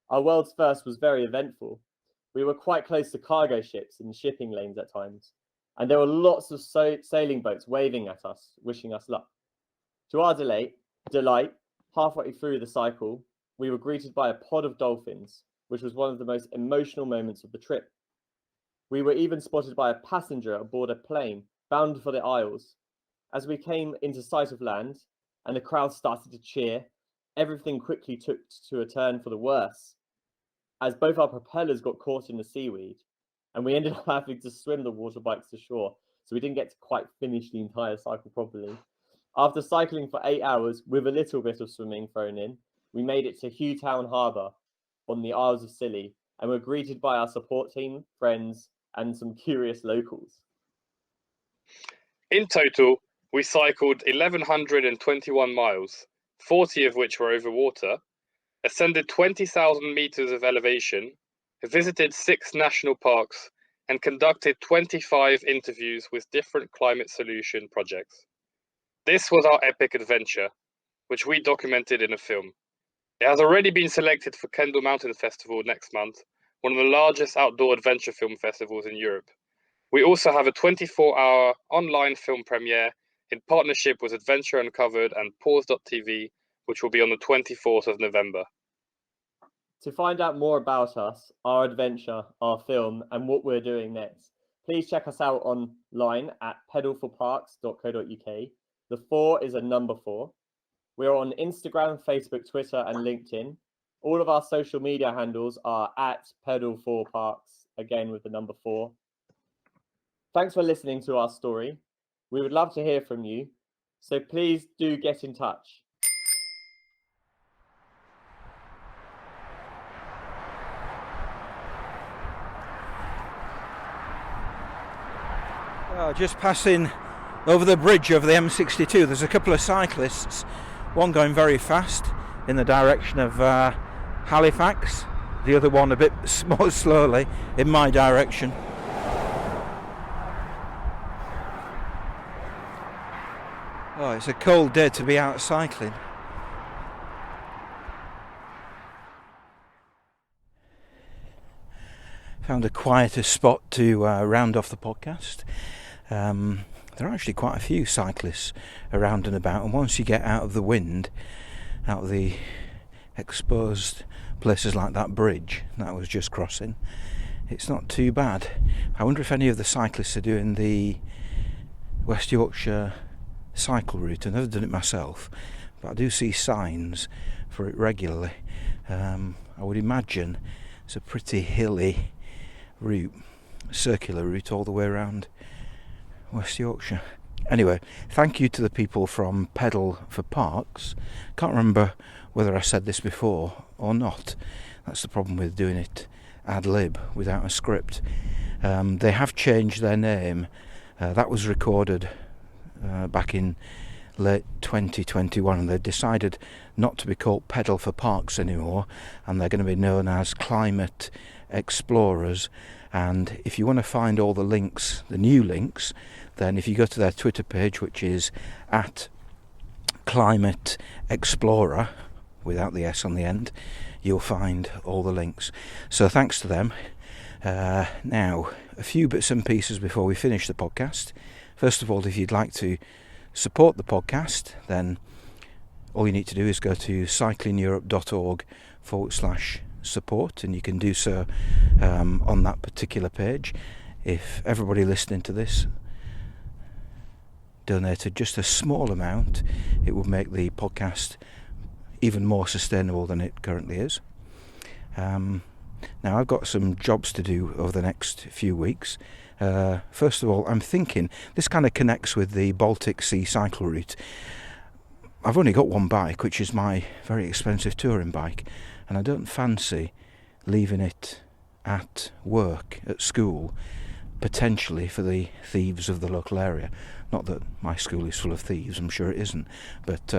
Our world's first was very eventful. We were quite close to cargo ships in shipping lanes at times, and there were lots of sailing boats waving at us, wishing us luck. To our delight, halfway through the cycle, we were greeted by a pod of dolphins, which was one of the most emotional moments of the trip. We were even spotted by a passenger aboard a plane bound for the Isles. As we came into sight of land and the crowd started to cheer, everything quickly took to a turn for the worse, as both our propellers got caught in the seaweed, and we ended up having to swim the water bikes to shore, so we didn't get to quite finish the entire cycle properly. After cycling for 8 hours with a little bit of swimming thrown in, we made it to Hewtown Harbour on the Isles of Scilly, and were greeted by our support team, friends, and some curious locals. In total, we cycled 1,121 miles, 40 of which were over water, ascended 20,000 meters of elevation, visited 6 national parks, and conducted 25 interviews with different climate solution projects. This was our epic adventure, which we documented in a film. It has already been selected for Kendal Mountain Festival next month, one of the largest outdoor adventure film festivals in Europe. We also have a 24-hour online film premiere in partnership with Adventure Uncovered and Pause.tv, which will be on the 24th of November. To find out more about us, our adventure, our film, and what we're doing next, please check us out online at pedalforparks.co.uk. The 4 is a number 4. We're on Instagram, Facebook, Twitter, and LinkedIn. All of our social media handles are at pedal4parks, again with the number 4. Thanks for listening to our story. We would love to hear from you, so please do get in touch. Just passing over the bridge over the M62, there's a couple of cyclists, one going very fast in the direction of Halifax, the other one a bit more slowly in my direction. Oh, it's a cold day to be out cycling. Found a quieter spot to round off the podcast. There are actually quite a few cyclists around and about, and once you get out of the wind, out of the exposed places like that bridge that I was just crossing, it's not too bad. I wonder if any of the cyclists are doing the West Yorkshire cycle route. I've never done it myself, but I do see signs for it regularly. I would imagine it's a pretty hilly route, circular route all the way around West Yorkshire. Anyway, thank you to the people from Pedal for Parks. Can't remember whether I said this before or not. That's the problem with doing it ad lib without a script. They have changed their name. That was recorded back in late 2021, and they decided not to be called Pedal for Parks anymore, and they're going to be known as Climate Explorers. And if you want to find all the links, the new links, then if you go to their Twitter page, which is at Climate Explorer, without the S on the end, you'll find all the links. So thanks to them. Now, a few bits and pieces before we finish the podcast. First of all, if you'd like to support the podcast, then all you need to do is go to cyclingeurope.org/support, and you can do so on that particular page. If everybody listening to this donated just a small amount, it would make the podcast even more sustainable than it currently is. Now, I've got some jobs to do over the next few weeks. First of all, I'm thinking, this kind of connects with the Baltic Sea cycle route. I've only got one bike, which is my very expensive touring bike, and I don't fancy leaving it at work, at school, potentially for the thieves of the local area. Not that my school is full of thieves, I'm sure it isn't, but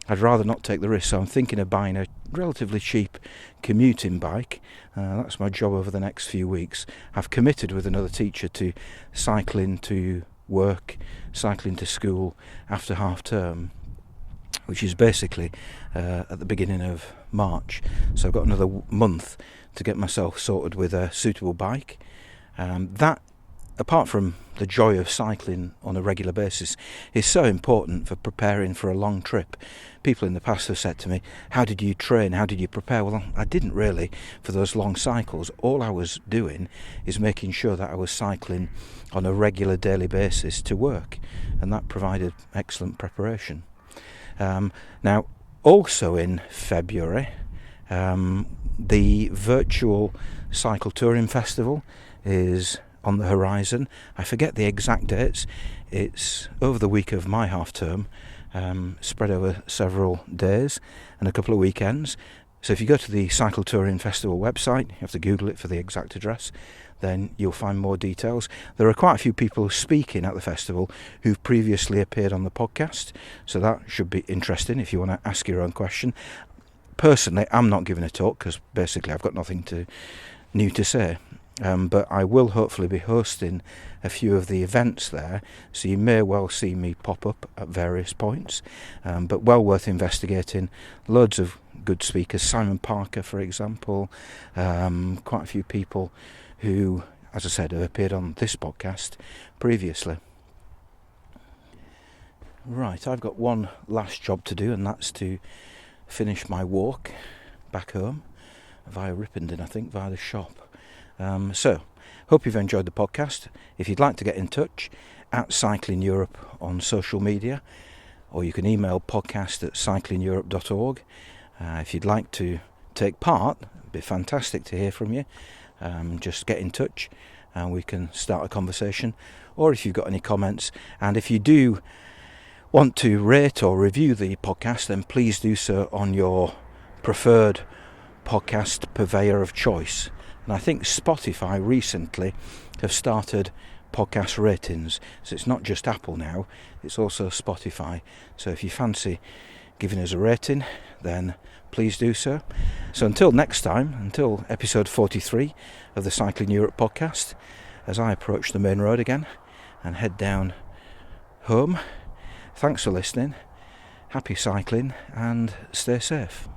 I'd rather not take the risk, so I'm thinking of buying a relatively cheap commuting bike. That's my job over the next few weeks. I've committed with another teacher to cycling to work, cycling to school after half term, which is basically at the beginning of March. So I've got another month to get myself sorted with a suitable bike. That, apart from the joy of cycling on a regular basis, is so important for preparing for a long trip. People in the past have said to me, how did you train, how did you prepare? Well, I didn't really for those long cycles. All I was doing is making sure that I was cycling on a regular daily basis to work, and that provided excellent preparation. Now, also in February, the virtual cycle touring festival is on the horizon. I forget the exact dates. It's over the week of my half term, spread over several days and a couple of weekends. So if you go to the Cycle Touring Festival website, you have to Google it for the exact address, then you'll find more details. There are quite a few people speaking at the festival who've previously appeared on the podcast, so that should be interesting if you want to ask your own question. Personally, I'm not giving a talk because basically I've got nothing new to say. But I will hopefully be hosting a few of the events there, so you may well see me pop up at various points, but well worth investigating. Loads of good speakers, Simon Parker for example, quite a few people who, as I said, have appeared on this podcast previously. Right, I've got one last job to do, and that's to finish my walk back home via Ripponden, I think, via the shop. So, hope you've enjoyed the podcast. If you'd like to get in touch, at Cycling Europe on social media, or you can email podcast@cyclingeurope.org. If you'd like to take part, it'd be fantastic to hear from you. Just get in touch and we can start a conversation, or if you've got any comments, and if you do want to rate or review the podcast, then please do so on your preferred podcast purveyor of choice. And I think Spotify recently have started podcast ratings, so it's not just Apple now, it's also Spotify. So if you fancy giving us a rating, then please do so. So until next time, until episode 43 of the Cycling Europe podcast, as I approach the main road again and head down home, thanks for listening, happy cycling and stay safe.